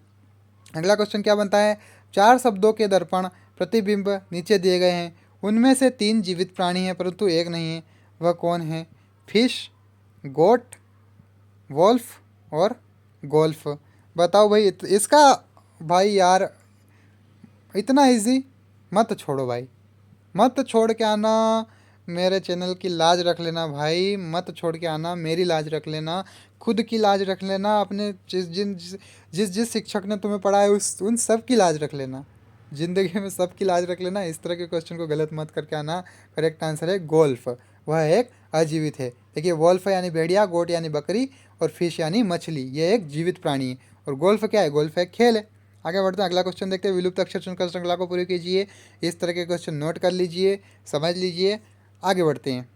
अगला क्वेश्चन क्या बनता है, 4 शब्दों के दर्पण प्रतिबिंब नीचे दिए गए हैं, उनमें से 3 जीवित प्राणी हैं परंतु एक नहीं है, वह कौन है। फिश, गोट, वोल्फ और गोल्फ। बताओ भाई, इसका भाई यार इतना इजी मत छोड़ो भाई, मत छोड़ के आना। मेरे चैनल की लाज रख लेना भाई, मत छोड़ के आना, मेरी लाज रख लेना, खुद की लाज रख लेना, अपने जिस जिस शिक्षक ने तुम्हें पढ़ाया उन सब की लाज रख लेना, ज़िंदगी में सबकी लाज रख लेना। इस तरह के क्वेश्चन को गलत मत करके आना। करेक्ट आंसर है गोल्फ, वह एक अजीवित है। देखिए वोल्फ यानी भेड़िया, गोट यानी बकरी और फिश यानी मछली, ये एक जीवित प्राणी है। और गोल्फ क्या है? गोल्फ एक खेल है। आगे बढ़ते हैं, अगला क्वेश्चन देखते हैं। विलुप्त अक्षर चुनकर श्रृंखला को पूरी कीजिए। इस तरह के क्वेश्चन नोट कर लीजिए, समझ लीजिए। आगे बढ़ते हैं,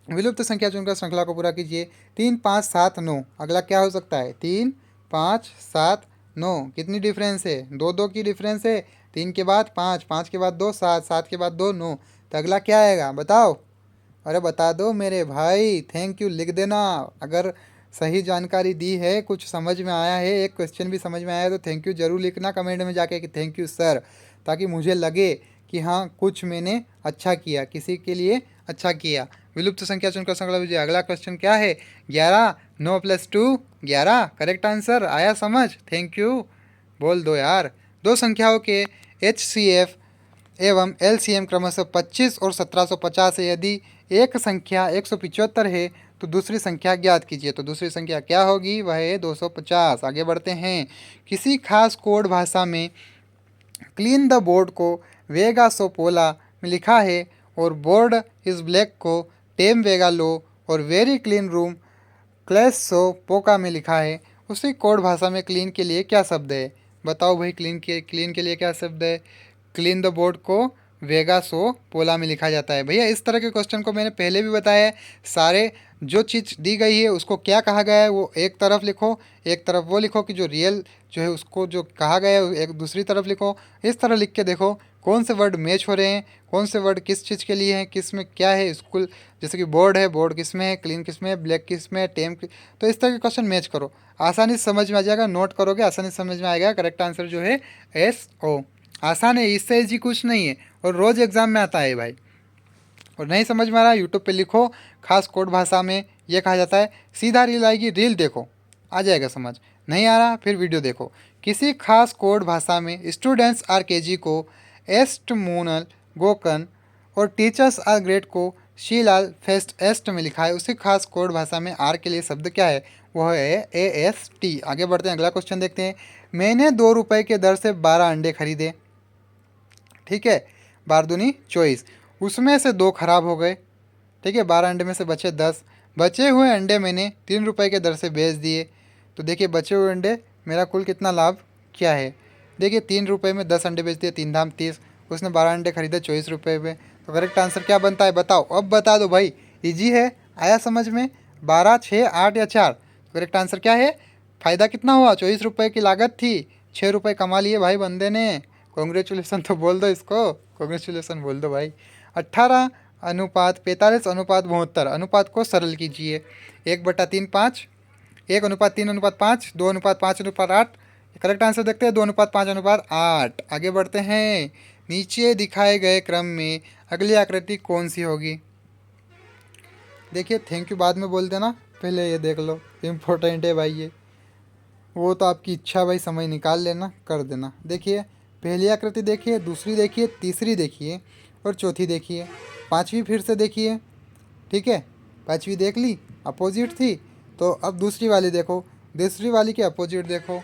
विलुप्त संख्या चुनकर श्रृंखला को पूरा कीजिए। 3, 5, 7, 9, अगला क्या हो सकता है? 3, 5, 7, 9, कितनी डिफरेंस है? 2 2 की डिफरेंस है। 3 के बाद 5, 5 के बाद 2 7, 7 के बाद 2 9, तो अगला क्या आएगा बताओ? अरे बता दो मेरे भाई, थैंक यू लिख देना। अगर सही जानकारी दी है, कुछ समझ में आया है, एक क्वेश्चन भी समझ में आया है तो थैंक यू जरूर लिखना कमेंट में जाके कि थैंक यू सर, ताकि मुझे लगे कि हाँ कुछ मैंने अच्छा किया, किसी के लिए अच्छा किया। विलुप्त संख्या चुनकर श्रृंखला कीजिए। अगला क्वेश्चन क्या है? 11, 9 + 2 11, करेक्ट आंसर आया समझ? थैंक यू बोल दो यार। दो संख्याओं के HCF एवं LCM क्रमशः 25 और 1750 है। यदि एक संख्या 175 है तो दूसरी संख्या ज्ञात कीजिए। तो दूसरी संख्या क्या होगी? वह है 250। आगे बढ़ते हैं, किसी खास कोड भाषा में क्लीन द बोर्ड को वेगा सो पोला में लिखा है और बोर्ड इज ब्लैक को टेम वेगा लो और वेरी क्लीन रूम क्लेस सो पोका में लिखा है। उसी कोड भाषा में क्लीन के लिए क्या शब्द है? बताओ भाई, क्लीन के लिए क्या शब्द है? क्लीन द बोर्ड को वेगा सो पोला में लिखा जाता है। भैया इस तरह के क्वेश्चन को मैंने पहले भी बताया है। सारे जो चीज़ दी गई है उसको क्या कहा गया है वो एक तरफ लिखो, एक तरफ वो लिखो कि जो रियल जो है उसको जो कहा गया है एक दूसरी तरफ लिखो। इस तरह लिख के देखो कौन से वर्ड मैच हो रहे हैं, कौन से वर्ड किस चीज़ के लिए हैं, किस में क्या है। स्कूल जैसे कि बोर्ड है, बोर्ड किस में है, क्लीन किस में है, ब्लैक किस में है, टेम तो इस तरह के क्वेश्चन मैच करो, आसानी से समझ में आ जाएगा। नोट करोगे आसानी से समझ में आएगा। करेक्ट आंसर जो है SO। आसान है, इससे ईजी कुछ नहीं है और रोज़ एग्ज़ाम में आता है भाई। और नहीं समझ में आ रहा यूट्यूब पे लिखो खास कोड भाषा में ये कहा जाता है, सीधा रील आएगी, रील देखो आ जाएगा समझ। नहीं आ रहा फिर वीडियो देखो। किसी खास कोड भाषा में स्टूडेंट्स आर KG को एस्ट मूनल गोकन और टीचर्स आर ग्रेट को शीलाल फेस्ट एस्ट में लिखा है। उसी खास कोड भाषा में आर के लिए शब्द क्या है? वह है AST। आगे बढ़ते हैं, अगला क्वेश्चन देखते हैं। मैंने 2 रुपये के दर से 12 अंडे खरीदे, ठीक है, 12 दूनी 24, उसमें से 2 खराब हो गए, ठीक है, 12 अंडे में से बचे 10। बचे हुए अंडे मैंने 3 रुपये के दर से बेच दिए। तो देखिए बचे हुए अंडे मेरा कुल कितना लाभ क्या है? देखिए 3 रुपये में 10 अंडे बेच दिए, 3 धाम 30, उसने 12 अंडे खरीदे 24 रुपये में। तो करेक्ट आंसर क्या बनता है बताओ? अब बता दो भाई, ईजी है, आया समझ में? 12, 6, 8 या 4? करेक्ट आंसर क्या है? फ़ायदा कितना हुआ? 24 रुपये की लागत थी, 6 रुपये कमा लिए भाई बंदे ने। कॉन्ग्रेचुलेसन तो बोल दो इसको, कॉन्ग्रेचुलेसन बोल दो भाई। 18:45:72 अनुपात को सरल कीजिए। 1/3:5, 1:3:5, 2:5:8। करेक्ट आंसर देखते हैं 2:5:8। आगे बढ़ते हैं, नीचे दिखाए गए क्रम में अगली आकृति कौन सी होगी? देखिए थैंक यू बाद में बोल देना, पहले ये देख लो, इम्पोर्टेंट है भाई ये। वो तो आपकी इच्छा भाई, समय निकाल लेना कर देना। देखिए पहली आकृति देखिए, दूसरी देखिए, तीसरी देखिए और चौथी देखिए, पांचवी फिर से देखिए, ठीक है। पांचवी देख ली, अपोजिट थी, तो अब दूसरी वाली देखो, दूसरी वाली के अपोजिट देखो,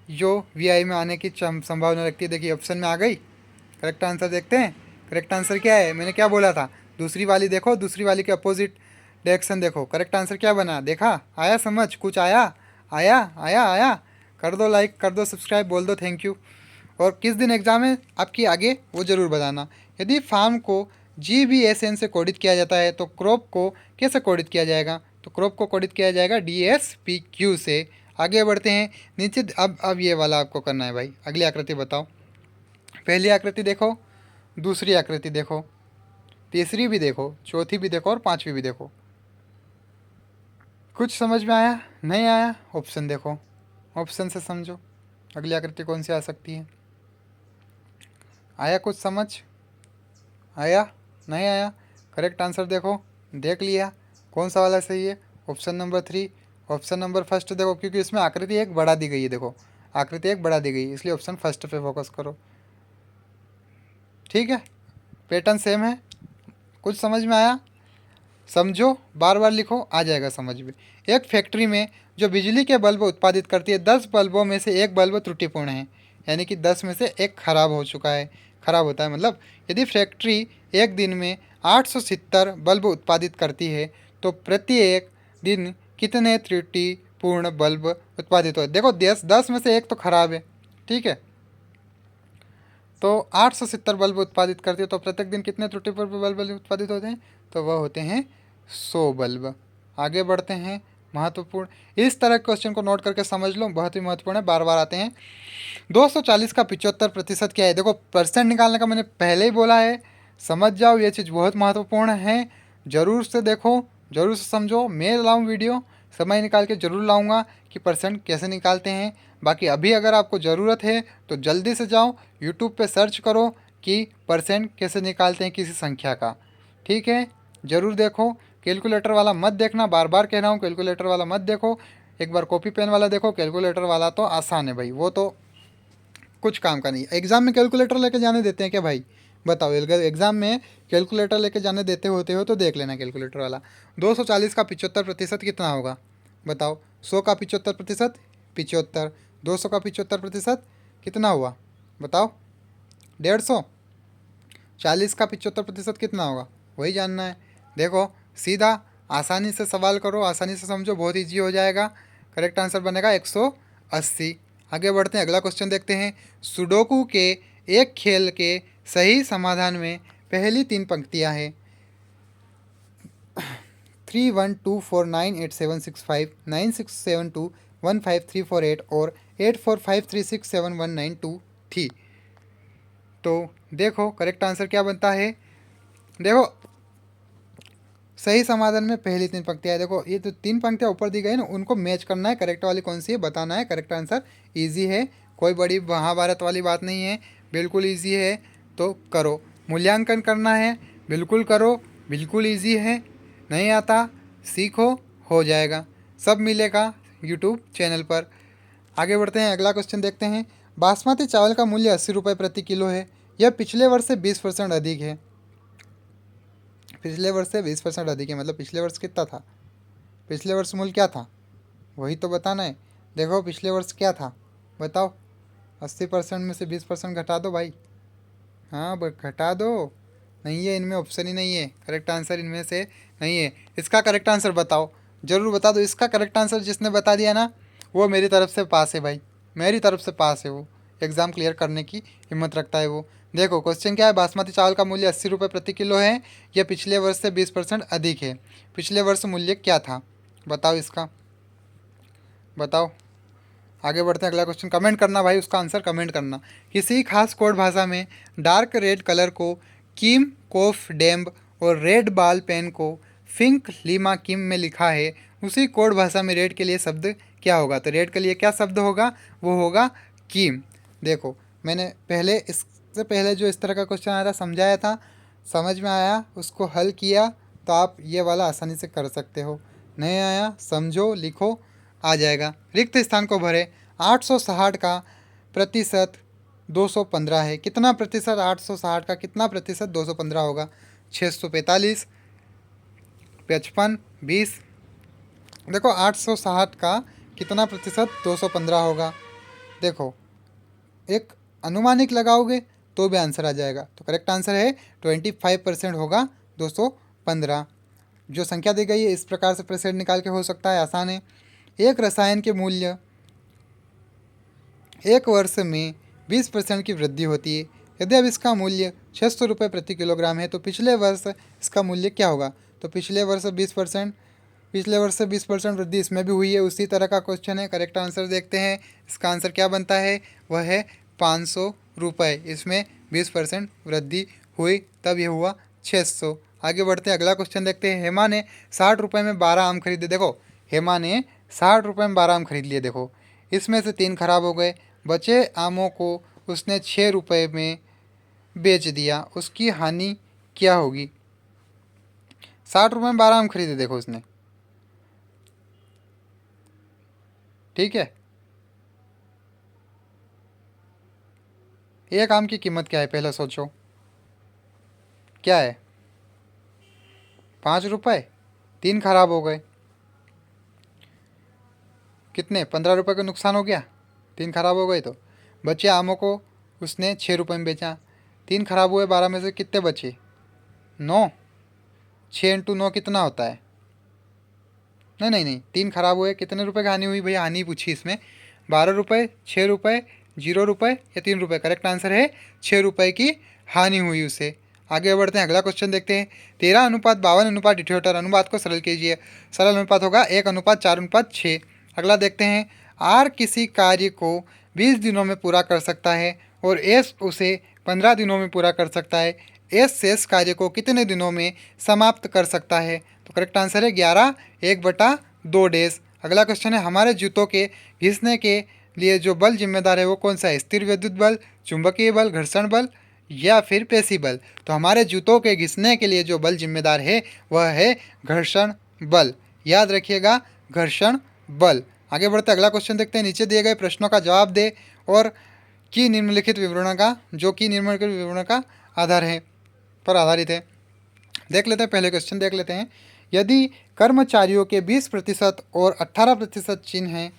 जो VI में आने की संभावना रखती है। देखिए ऑप्शन में आ गई। करेक्ट आंसर देखते हैं, करेक्ट आंसर क्या है? मैंने क्या बोला था? दूसरी वाली देखो, दूसरी वाली के अपोजिट डायरेक्शन देखो। करेक्ट आंसर क्या बना? देखा? आया समझ? कुछ आया? आया आया आया? कर दो लाइक, कर दो सब्सक्राइब, बोल दो थैंक यू। और किस दिन एग्ज़ाम है आपकी आगे वो ज़रूर बताना। यदि फार्म को GBSN से कोडित किया जाता है तो क्रॉप को कैसे कोडित किया जाएगा? तो क्रॉप को कोडित किया जाएगा DSPQ से। आगे बढ़ते हैं, नीचे अब ये वाला आपको करना है भाई। अगली आकृति बताओ। पहली आकृति देखो, दूसरी आकृति देखो, तीसरी भी देखो, चौथी भी देखो और पांचवी भी देखो। कुछ समझ में आया? नहीं आया? ऑप्शन देखो, ऑप्शन से समझो अगली आकृति कौन सी आ सकती है। आया कुछ समझ? आया? नहीं आया? करेक्ट आंसर देखो, देख लिया कौन सा वाला सही है? Option number 3, option number first देखो, क्योंकि इसमें आकृति एक बढ़ा दी गई है। देखो आकृति एक बढ़ा दी गई है, इसलिए ऑप्शन फर्स्ट पे फोकस करो, ठीक है। पैटर्न सेम है, कुछ समझ में आया? समझो, बार बार लिखो, आ जाएगा समझ में। एक फैक्ट्री में जो बिजली के बल्ब उत्पादित करती है, 10 बल्बों में से एक बल्ब त्रुटिपूर्ण है, यानी कि 10 में से एक खराब हो चुका है, खराब होता है मतलब। यदि फैक्ट्री एक दिन में 870 बल्ब उत्पादित करती है तो प्रत्येक दिन कितने त्रुटिपूर्ण बल्ब उत्पादित होते? देखो 10 में से एक तो खराब है, ठीक है, तो 870 बल्ब उत्पादित करती है तो प्रत्येक दिन कितने त्रुटिपूर्ण बल्ब उत्पादित होते हैं? तो वह होते हैं 100 बल्ब। आगे बढ़ते हैं। महत्वपूर्ण इस तरह के क्वेश्चन को नोट करके समझ लो, बहुत ही महत्वपूर्ण है, बार बार आते हैं। 240 का 75% क्या है? देखो परसेंट निकालने का मैंने पहले ही बोला है, समझ जाओ, ये चीज़ बहुत महत्वपूर्ण है। ज़रूर से देखो, ज़रूर से समझो। मैं लाऊँ वीडियो, समय निकाल के ज़रूर लाऊंगा कि परसेंट कैसे निकालते हैं। बाकी अभी अगर आपको ज़रूरत है तो जल्दी से जाओ यूट्यूब पे सर्च करो कि परसेंट कैसे निकालते हैं किसी संख्या का, ठीक है। ज़रूर देखो, कैलकुलेटर वाला मत देखना, बार बार कह रहा हूँ, कैलकुलेटर वाला मत देखो, एक बार कॉपी पेन वाला देखो। कैलकुलेटर वाला तो आसान है भाई, वो तो कुछ काम का नहीं। एग्ज़ाम में कैलकुलेटर लेके जाने देते हैं क्या भाई? बताओ, अगर एग्ज़ाम में कैलकुलेटर लेके जाने देते होते हो तो देख लेना कैलकुलेटर वाला। 240 का 75% कितना होगा? बताओ। 100 का 75% 75, 200 का 75% कितना हुआ? बताओ। 150। 40 का 75% कितना होगा? वही जानना है। देखो सीधा, आसानी से सवाल करो, आसानी से समझो, बहुत ईजी हो जाएगा। करेक्ट आंसर बनेगा 180। आगे बढ़ते हैं, अगला क्वेश्चन देखते हैं। सुडोकू के एक खेल के सही समाधान में पहली 3 पंक्तियां हैं। 312498765967215348 और 8453671922 थी। तो देखो करेक्ट आंसर क्या बनता है। देखो सही समाधान में पहली 3 पंक्तियाँ, देखो ये तो 3 पंक्तियाँ ऊपर दी गई ना, उनको मैच करना है, करेक्ट वाली कौन सी है बताना है। करेक्ट आंसर इजी है, कोई बड़ी महाभारत वाली बात नहीं है, बिल्कुल इजी है। तो करो, मूल्यांकन करना है, बिल्कुल करो, बिल्कुल इजी है। नहीं आता सीखो, हो जाएगा, सब मिलेगा यूट्यूब चैनल पर। आगे बढ़ते हैं, अगला क्वेश्चन देखते हैं। बासमती चावल का मूल्य 80 रुपये प्रति किलो है, यह पिछले वर्ष से 20% अधिक है। पिछले वर्ष से 20% अधिक है मतलब पिछले वर्ष कितना था? पिछले वर्ष मूल्य क्या था, वही तो बताना है। देखो पिछले वर्ष क्या था बताओ। 80% में से 20% घटा दो भाई। हाँ घटा दो। नहीं है, इनमें ऑप्शन ही नहीं है, करेक्ट आंसर इनमें से नहीं है। इसका करेक्ट आंसर बताओ, ज़रूर बता दो। इसका करेक्ट आंसर जिसने बता दिया ना, वो मेरी तरफ से पास है भाई, मेरी तरफ से पास है वो। एग्ज़ाम क्लियर करने की हिम्मत रखता है वो। देखो क्वेश्चन क्या है, बासमती चावल का मूल्य 80 रुपये प्रति किलो है, यह पिछले वर्ष से 20% अधिक है। पिछले वर्ष मूल्य क्या था बताओ इसका, बताओ। आगे बढ़ते हैं, अगला क्वेश्चन। कमेंट करना भाई, उसका आंसर कमेंट करना। किसी खास कोड भाषा में डार्क रेड कलर को किम कोफ डेम्ब और रेड बाल पेन को फिंक लीमा किम में लिखा है, उसी कोड भाषा में रेड के लिए शब्द क्या होगा? तो रेड के लिए क्या शब्द होगा? वो होगा किम। देखो मैंने पहले, इससे पहले जो इस तरह का क्वेश्चन आया था समझाया था, समझ में आया, उसको हल किया, तो आप ये वाला आसानी से कर सकते हो। नहीं आया, समझो, लिखो, आ जाएगा। रिक्त स्थान को भरे। 860 का प्रतिशत 215 है, कितना प्रतिशत? 860 का कितना प्रतिशत 215 होगा? 645, 55, 20। देखो 860 का कितना प्रतिशत 215 होगा? देखो एक अनुमानिक लगाओगे तो भी आंसर आ जाएगा। तो करेक्ट आंसर है 25% होगा 215। जो संख्या दी गई है इस प्रकार से परसेंट निकाल के हो सकता है, आसान है। एक रसायन के मूल्य एक वर्ष में 20% की वृद्धि होती है। यदि अब इसका मूल्य 600 रुपये प्रति किलोग्राम है तो पिछले वर्ष इसका मूल्य क्या होगा? तो पिछले वर्ष 20%, पिछले वर्ष से 20% वृद्धि इसमें भी हुई है, उसी तरह का क्वेश्चन है। करेक्ट आंसर देखते हैं, इसका आंसर क्या बनता है? वह है 500 रुपये। इसमें 20% वृद्धि हुई तब ये हुआ 600। आगे बढ़ते हैं, अगला क्वेश्चन देखते हैं। हेमा ने 60 रुपये में 12 आम खरीदे। देखो हेमा ने 60 रुपये में 12 आम खरीद लिए। देखो इसमें से 3 खराब हो गए, बचे आमों को उसने 6 रुपये में बेच दिया, उसकी हानि क्या होगी? 60 रुपये में 12 आम खरीदे देखो उसने, ठीक है। एक आम की कीमत क्या है पहले सोचो, क्या है? 5 रुपये, 3 खराब हो गए, कितने 15 रुपये का नुकसान हो गया, 3 खराब हो गए। तो बचे आमों को उसने 6 रुपये में बेचा, 3 खराब हुए, 12 में से कितने बचे, 9। 6 × 9 कितना होता है, नहीं नहीं नहीं, 3 खराब हुए, कितने रुपए की हानि हुई भैया, हानि पूछी इसमें, 12 रुपये, 6 रुपये, 0 रुपये या 3 रुपये। करेक्ट आंसर है 6 रुपये की हानि हुई उसे। आगे बढ़ते हैं, अगला क्वेश्चन देखते हैं। 13:52:78 अनुपात को सरल कीजिए। सरल अनुपात होगा 1:4:6। अगला देखते हैं, आर किसी कार्य को 20 दिनों में पूरा कर सकता है और एस उसे 15 दिनों में पूरा कर सकता है। एस शेष कार्य को कितने दिनों में समाप्त कर सकता है। तो करेक्ट आंसर है 11 1/2 डेज। अगला क्वेश्चन है, हमारे जूतों के घिसने के लिए जो बल जिम्मेदार है वो कौन सा है, स्थिर विद्युत बल, चुंबकीय बल, घर्षण बल या फिर पेशी बल। तो हमारे जूतों के घिसने के लिए जो बल जिम्मेदार है वह है घर्षण बल, याद रखिएगा घर्षण बल। आगे बढ़ते अगला क्वेश्चन देखते हैं, नीचे दिए गए प्रश्नों का जवाब दे और की निम्नलिखित विवरण का, जो कि निम्नलिखित विवरण का आधार है पर आधारित है। देख लेते हैं, पहले क्वेश्चन देख लेते हैं। यदि कर्मचारियों के 20% और 18%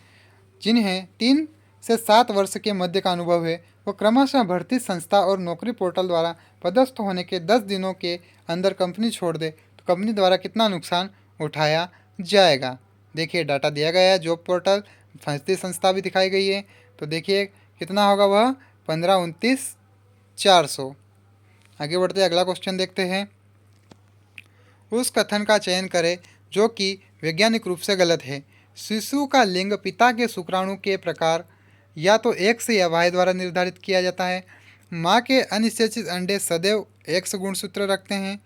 जिन्हें 3 से 7 वर्ष के मध्य का अनुभव है, वो क्रमशः भर्ती संस्था और नौकरी पोर्टल द्वारा पदस्थ होने के 10 दिनों के अंदर कंपनी छोड़ दे, तो कंपनी द्वारा कितना नुकसान उठाया जाएगा। देखिए डाटा दिया गया है, जॉब पोर्टल, भर्ती संस्था भी दिखाई गई है। तो देखिए कितना होगा वह 15/29/400। आगे बढ़ते अगला क्वेश्चन देखते हैं। उस कथन का चयन करें जो कि वैज्ञानिक रूप से गलत है। शिशु का लिंग पिता के शुक्राणु के प्रकार या तो एक्स या वाई द्वारा निर्धारित किया जाता है। माँ के अनिषेचित अंडे सदैव एक्स गुणसूत्र रखते हैं।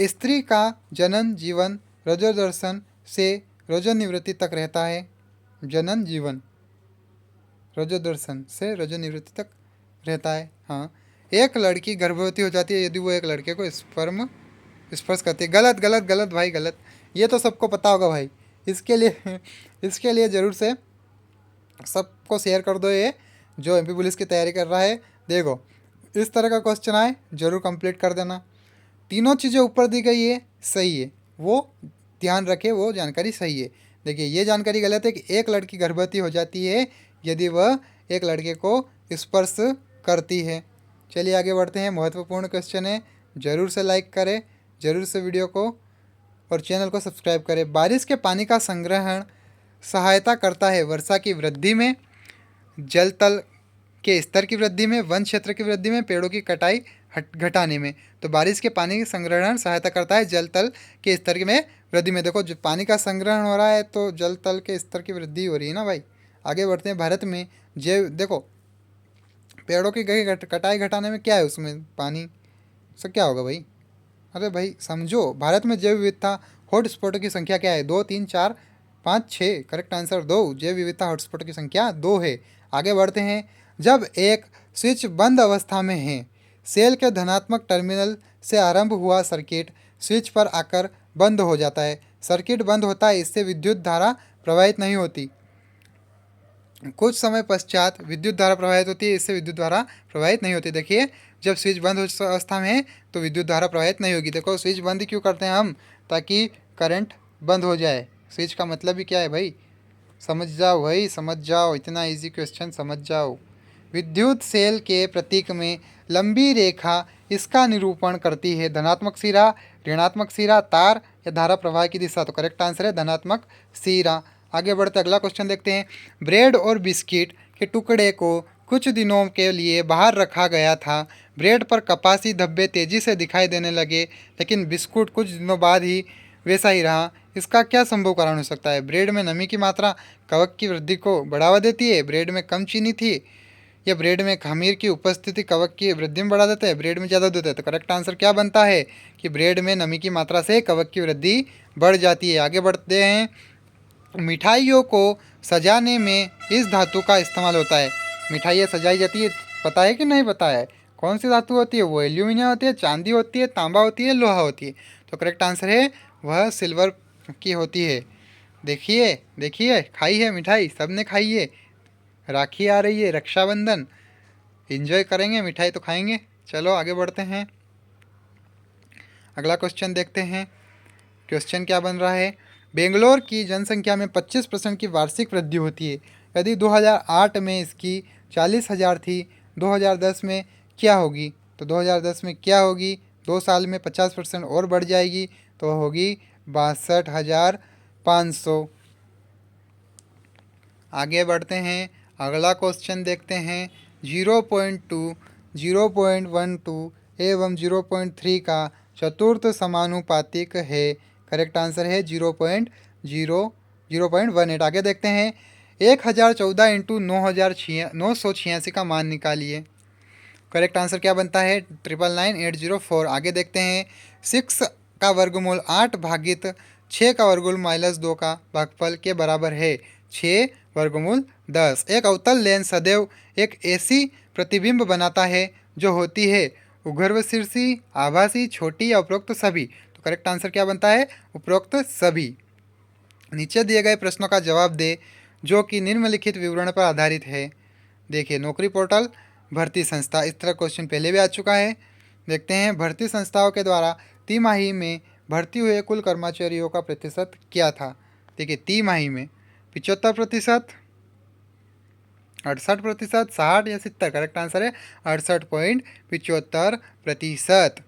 स्त्री का जनन जीवन रजोदर्शन से रजोनिवृत्ति तक रहता है। जनन जीवन रजोदर्शन से रजोनिवृत्ति तक रहता है। हाँ, एक लड़की गर्भवती हो जाती है यदि वो एक लड़के को स्पर्श करती है। गलत गलत गलत भाई गलत, ये तो सबको पता होगा भाई। इसके लिए ज़रूर से सबको शेयर कर दो, ये जो एमपी पुलिस की तैयारी कर रहा है। देखो इस तरह का क्वेश्चन आए जरूर कंप्लीट कर देना। तीनों चीज़ें ऊपर दी गई है सही है, वो ध्यान रखे, वो जानकारी सही है। देखिए ये जानकारी गलत है कि एक लड़की गर्भवती हो जाती है यदि वह एक लड़के को स्पर्श करती है। चलिए आगे बढ़ते हैं, महत्वपूर्ण क्वेश्चन है, ज़रूर से लाइक करें, ज़रूर से वीडियो को और चैनल को सब्सक्राइब करें। बारिश के पानी का संग्रहण सहायता करता है वर्षा की वृद्धि में, जल तल के स्तर की वृद्धि में, वन क्षेत्र की वृद्धि में, पेड़ों की कटाई घटाने में। तो बारिश के पानी की संग्रहण सहायता करता है जल तल के स्तर में वृद्धि में। देखो जो पानी का संग्रहण हो रहा है तो जल तल के स्तर की वृद्धि हो रही है ना भाई। आगे बढ़ते हैं, भारत में देखो पेड़ों की कटाई घटाने में क्या है, उसमें पानी से क्या होगा भाई। अरे भाई समझो, भारत में जैव विविधता हॉटस्पॉटों की संख्या क्या है, 2 3 4 5 6। करेक्ट आंसर 2, जैव विविधता हॉटस्पॉटों की संख्या 2 है। आगे बढ़ते हैं, जब एक स्विच बंद अवस्था में है, सेल के धनात्मक टर्मिनल से आरंभ हुआ सर्किट स्विच पर आकर बंद हो जाता है। सर्किट बंद होता है, इससे विद्युत धारा प्रवाहित नहीं होती। कुछ समय पश्चात विद्युत धारा प्रवाहित होती है, इससे विद्युत धारा प्रवाहित नहीं होती। देखिए जब स्विच बंद अवस्था में है तो विद्युत धारा प्रवाहित नहीं होगी। देखो स्विच बंद क्यों करते हैं हम, ताकि करंट बंद हो जाए। स्विच का मतलब ही क्या है भाई, समझ जाओ भाई, समझ जाओ, इतना इजी क्वेश्चन समझ जाओ। विद्युत सेल के प्रतीक में लंबी रेखा इसका निरूपण करती है, धनात्मक सिरा, ऋणात्मक सिरा, तार या धारा प्रवाह की दिशा। तो करेक्ट आंसर है धनात्मक सिरा। आगे बढ़ते अगला क्वेश्चन देखते हैं, ब्रेड और बिस्किट के टुकड़े को कुछ दिनों के लिए बाहर रखा गया था। ब्रेड पर कपासी धब्बे तेजी से दिखाई देने लगे, लेकिन बिस्कुट कुछ दिनों बाद ही वैसा ही रहा। इसका क्या संभव कारण हो सकता है। ब्रेड में नमी की मात्रा कवक की वृद्धि को बढ़ावा देती है, ब्रेड में कम चीनी थी, या ब्रेड में खमीर की उपस्थिति कवक की वृद्धि में बढ़ा देता है, ब्रेड में ज़्यादा दूध है। तो करेक्ट आंसर क्या बनता है कि ब्रेड में नमी की मात्रा से कवक की वृद्धि बढ़ जाती है। आगे बढ़ते हैं, मिठाइयों को सजाने में इस धातु का इस्तेमाल होता है। मिठाइयाँ सजाई जाती है, पता है कि नहीं पता है, कौन सी धातु होती है वो, एल्यूमिनियम होती है, चांदी होती है, तांबा होती है, लोहा होती है। तो करेक्ट आंसर है वह सिल्वर की होती है। देखिए देखिए खाई है मिठाई, सब ने खाई है। राखी आ रही है, रक्षाबंधन, एंजॉय करेंगे, मिठाई तो खाएंगे। चलो आगे बढ़ते हैं, अगला क्वेश्चन देखते हैं। क्वेश्चन क्या बन रहा है, बेंगलोर की जनसंख्या में 25% की वार्षिक वृद्धि होती है। यदि 2008 में इसकी 40,000 थी, 2010 में क्या होगी? तो 2010 में क्या होगी? 2 साल में 50% और बढ़ जाएगी, तो होगी 62,500। आगे बढ़ते हैं, अगला क्वेश्चन देखते हैं। 0.2, 0.12 एवं 0.3 का चतुर्थ समानुपातिक है। करेक्ट आंसर है 0.18। आगे देखते हैं, 1014 इंटू 986 का मान निकालिए। करेक्ट आंसर क्या बनता है? 99804। आगे देखते हैं, 6 का वर्गमूल 8 भागित 6 का वर्गमूल -2 का भागफल के बराबर है 6 वर्गमूल 10। एक अवतल लेंस सदैव एक ऐसी प्रतिबिंब बनाता है जो होती है उर्ध्वशीर्षी, आभासी, छोटी या उपरोक्त सभी। तो करेक्ट आंसर क्या बनता है? उपरोक्त सभी। नीचे दिए गए प्रश्नों का जवाब दे जो कि निम्नलिखित विवरण पर आधारित है। देखिए, नौकरी पोर्टल, भर्ती संस्था, इस तरह क्वेश्चन पहले भी आ चुका है। देखते हैं, भर्ती संस्थाओं के द्वारा तिमाही में भर्ती हुए कुल कर्मचारियों का प्रतिशत क्या था? देखिए, तिमाही में 75%, 68%, 60 या 70। करेक्ट आंसर है 68.75%।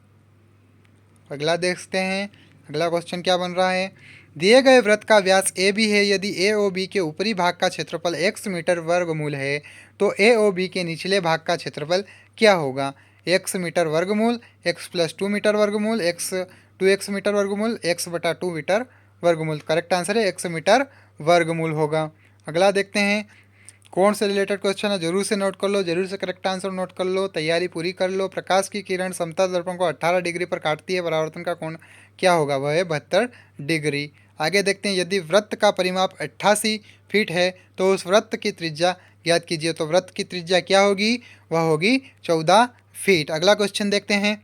अगला देखते हैं, अगला क्वेश्चन क्या बन रहा है। दिए गए वृत्त का व्यास ए बी है। यदि ए ओ बी के ऊपरी भाग का क्षेत्रफल x मीटर वर्गमूल है तो ए ओ बी के निचले भाग का क्षेत्रफल क्या होगा? x मीटर वर्गमूल, x + 2 मीटर वर्गमूल, x 2x मीटर वर्गमूल, x/2 मीटर वर्गमूल। करेक्ट आंसर है x मीटर वर्गमूल होगा। अगला देखते हैं, कौन से रिलेटेड क्वेश्चन है, जरूर से नोट कर लो, जरूर से करेक्ट आंसर नोट कर लो, तैयारी पूरी कर लो। प्रकाश की किरण समतल दर्पण को 18 डिग्री पर काटती है, परावर्तन का कोण क्या होगा? वह है 72 डिग्री। आगे देखते हैं, यदि वृत्त का परिमाप 88 फीट है तो उस वृत्त की त्रिज्या ज्ञात कीजिए। तो वृत्त की त्रिज्या क्या होगी? वह होगी 14 फीट। अगला क्वेश्चन देखते हैं,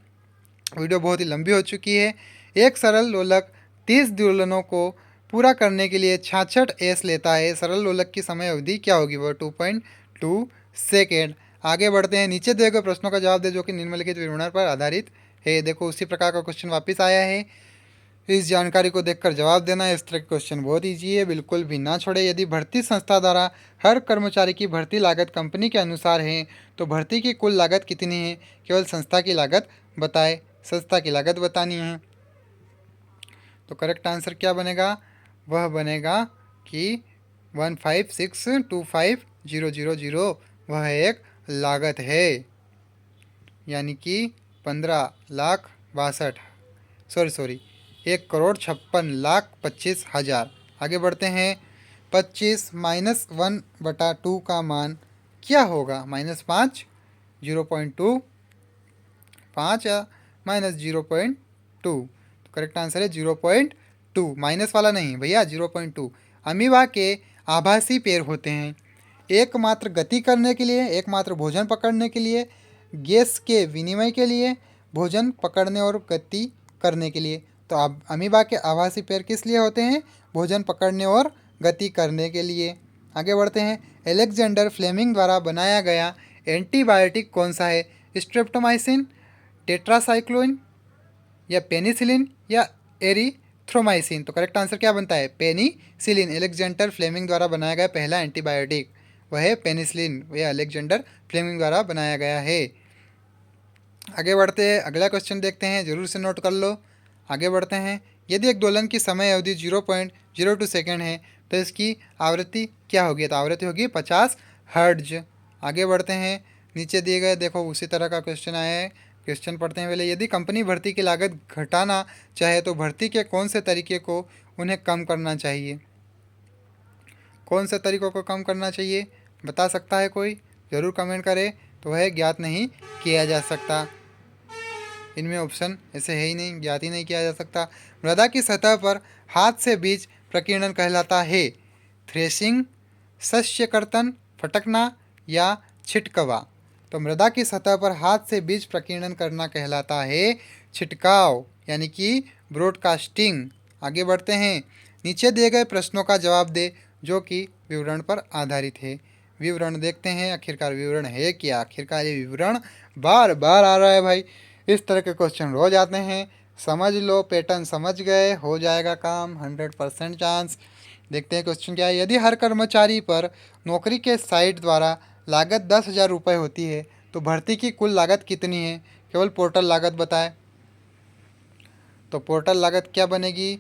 वीडियो बहुत ही लंबी हो चुकी है। एक सरल लोलक 30 दोलनों को पूरा करने के लिए 66 एस लेता है। सरल लोलक की समय अवधि क्या होगी? वह 2.2 सेकेंड। आगे बढ़ते हैं, नीचे दिए गए प्रश्नों का जवाब दे जो कि निम्नलिखित विवरण पर आधारित है। देखो, उसी प्रकार का क्वेश्चन वापस आया है। इस जानकारी को देखकर जवाब देना है। इस तरह के क्वेश्चन बहुत ईजी है, बिल्कुल भी ना छोड़े। यदि भर्ती संस्था द्वारा हर कर्मचारी की भर्ती लागत कंपनी के अनुसार है तो भर्ती की कुल लागत कितनी है? केवल संस्था की लागत बताए, संस्था की लागत बतानी है। तो करेक्ट आंसर क्या बनेगा? वह बनेगा कि 15625,000 वह एक लागत है, यानी कि 15,62,000, सॉरी 1,56,25,000। आगे बढ़ते हैं, 25 - 1/2 का मान क्या होगा? -5, 0.2, 5 या -0.2। तो करेक्ट आंसर है 0.2, माइनस वाला नहीं भैया, 0.2। अमीबा के आभासी पैर होते हैं, एकमात्र गति करने के लिए, एकमात्र भोजन पकड़ने के लिए, गैस के विनिमय के लिए, भोजन पकड़ने और गति करने के लिए। तो अब अमीबा के आभासी पैर किस लिए होते हैं? भोजन पकड़ने और गति करने के लिए। आगे बढ़ते हैं, एलेक्जेंडर फ्लेमिंग द्वारा बनाया गया एंटीबायोटिक कौन सा है? स्ट्रेप्टोमाइसिन, टेट्रासाइक्लोइन या पेनिसिलिन या एरिथ्रोमाइसिन। तो करेक्ट आंसर क्या बनता है? पेनिसिलिन। एलेक्जेंडर फ्लेमिंग द्वारा बनाया गया पहला एंटीबायोटिक वह है पेनिसिलिन, वह अलेक्जेंडर फ्लेमिंग द्वारा बनाया गया है। आगे बढ़ते हैं, अगला क्वेश्चन देखते हैं, जरूर से नोट कर लो। आगे बढ़ते हैं, यदि एक दोलन की समय अवधि 0.02 सेकेंड है तो इसकी आवृत्ति क्या होगी? तो आवृत्ति होगी 50 हर्ट्ज। आगे बढ़ते हैं, नीचे दिए गए देखो उसी तरह का क्वेश्चन आया है। क्वेश्चन पढ़ते हैं पहले, यदि कंपनी भर्ती की लागत घटाना चाहे तो भर्ती के कौन से तरीके को उन्हें कम करना चाहिए? कौन से तरीकों को कम करना चाहिए, बता सकता है कोई? ज़रूर कमेंट करें। तो वह ज्ञात नहीं किया जा सकता, इनमें ऑप्शन ऐसे है ही नहीं, ज्ञात ही नहीं किया जा सकता। मृदा की सतह पर हाथ से बीज प्रकीर्णन कहलाता है। थ्रेशिंग, शस्य कर्तन, फटकना या छिटकवा। तो मृदा की सतह पर हाथ से बीज प्रकीर्णन करना कहलाता है छिटकाव, यानी कि ब्रॉडकास्टिंग। आगे बढ़ते हैं, नीचे दिए गए प्रश्नों का जवाब दे जो कि विवरण पर आधारित है। विवरण देखते हैं, आखिरकार विवरण है क्या? आखिरकार ये विवरण बार बार आ रहा है भाई, इस तरह के क्वेश्चन रोज आते हैं। समझ लो, पैटर्न समझ गए, हो जाएगा काम, 100% चांस। देखते हैं क्वेश्चन क्या है। यदि हर कर्मचारी पर नौकरी के साइट द्वारा लागत 10,000 रुपये होती है तो भर्ती की कुल लागत कितनी है? केवल पोर्टल लागत बताए। तो पोर्टल लागत क्या बनेगी?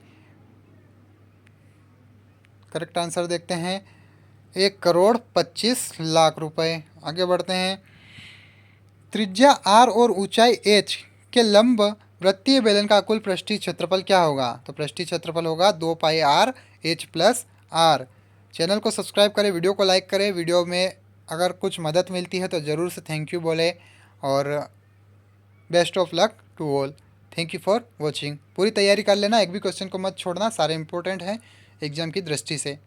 करेक्ट आंसर देखते हैं, 1,25,00,000 रुपये। आगे बढ़ते हैं। त्रिज्या r और ऊंचाई h के लंब वृत्तीय बेलन का कुल पृष्ठीय क्षेत्रफल क्या होगा? तो पृष्ठीय क्षेत्रफल होगा 2πr/h+r। चैनल को सब्सक्राइब करें, वीडियो को लाइक करें। वीडियो में अगर कुछ मदद मिलती है तो ज़रूर से थैंक यू बोले, और best of luck to all. Thank you for watching. पूरी तैयारी कर लेना, एक भी क्वेश्चन को मत छोड़ना, सारे इंपॉर्टेंट हैं एग्जाम की दृष्टि से।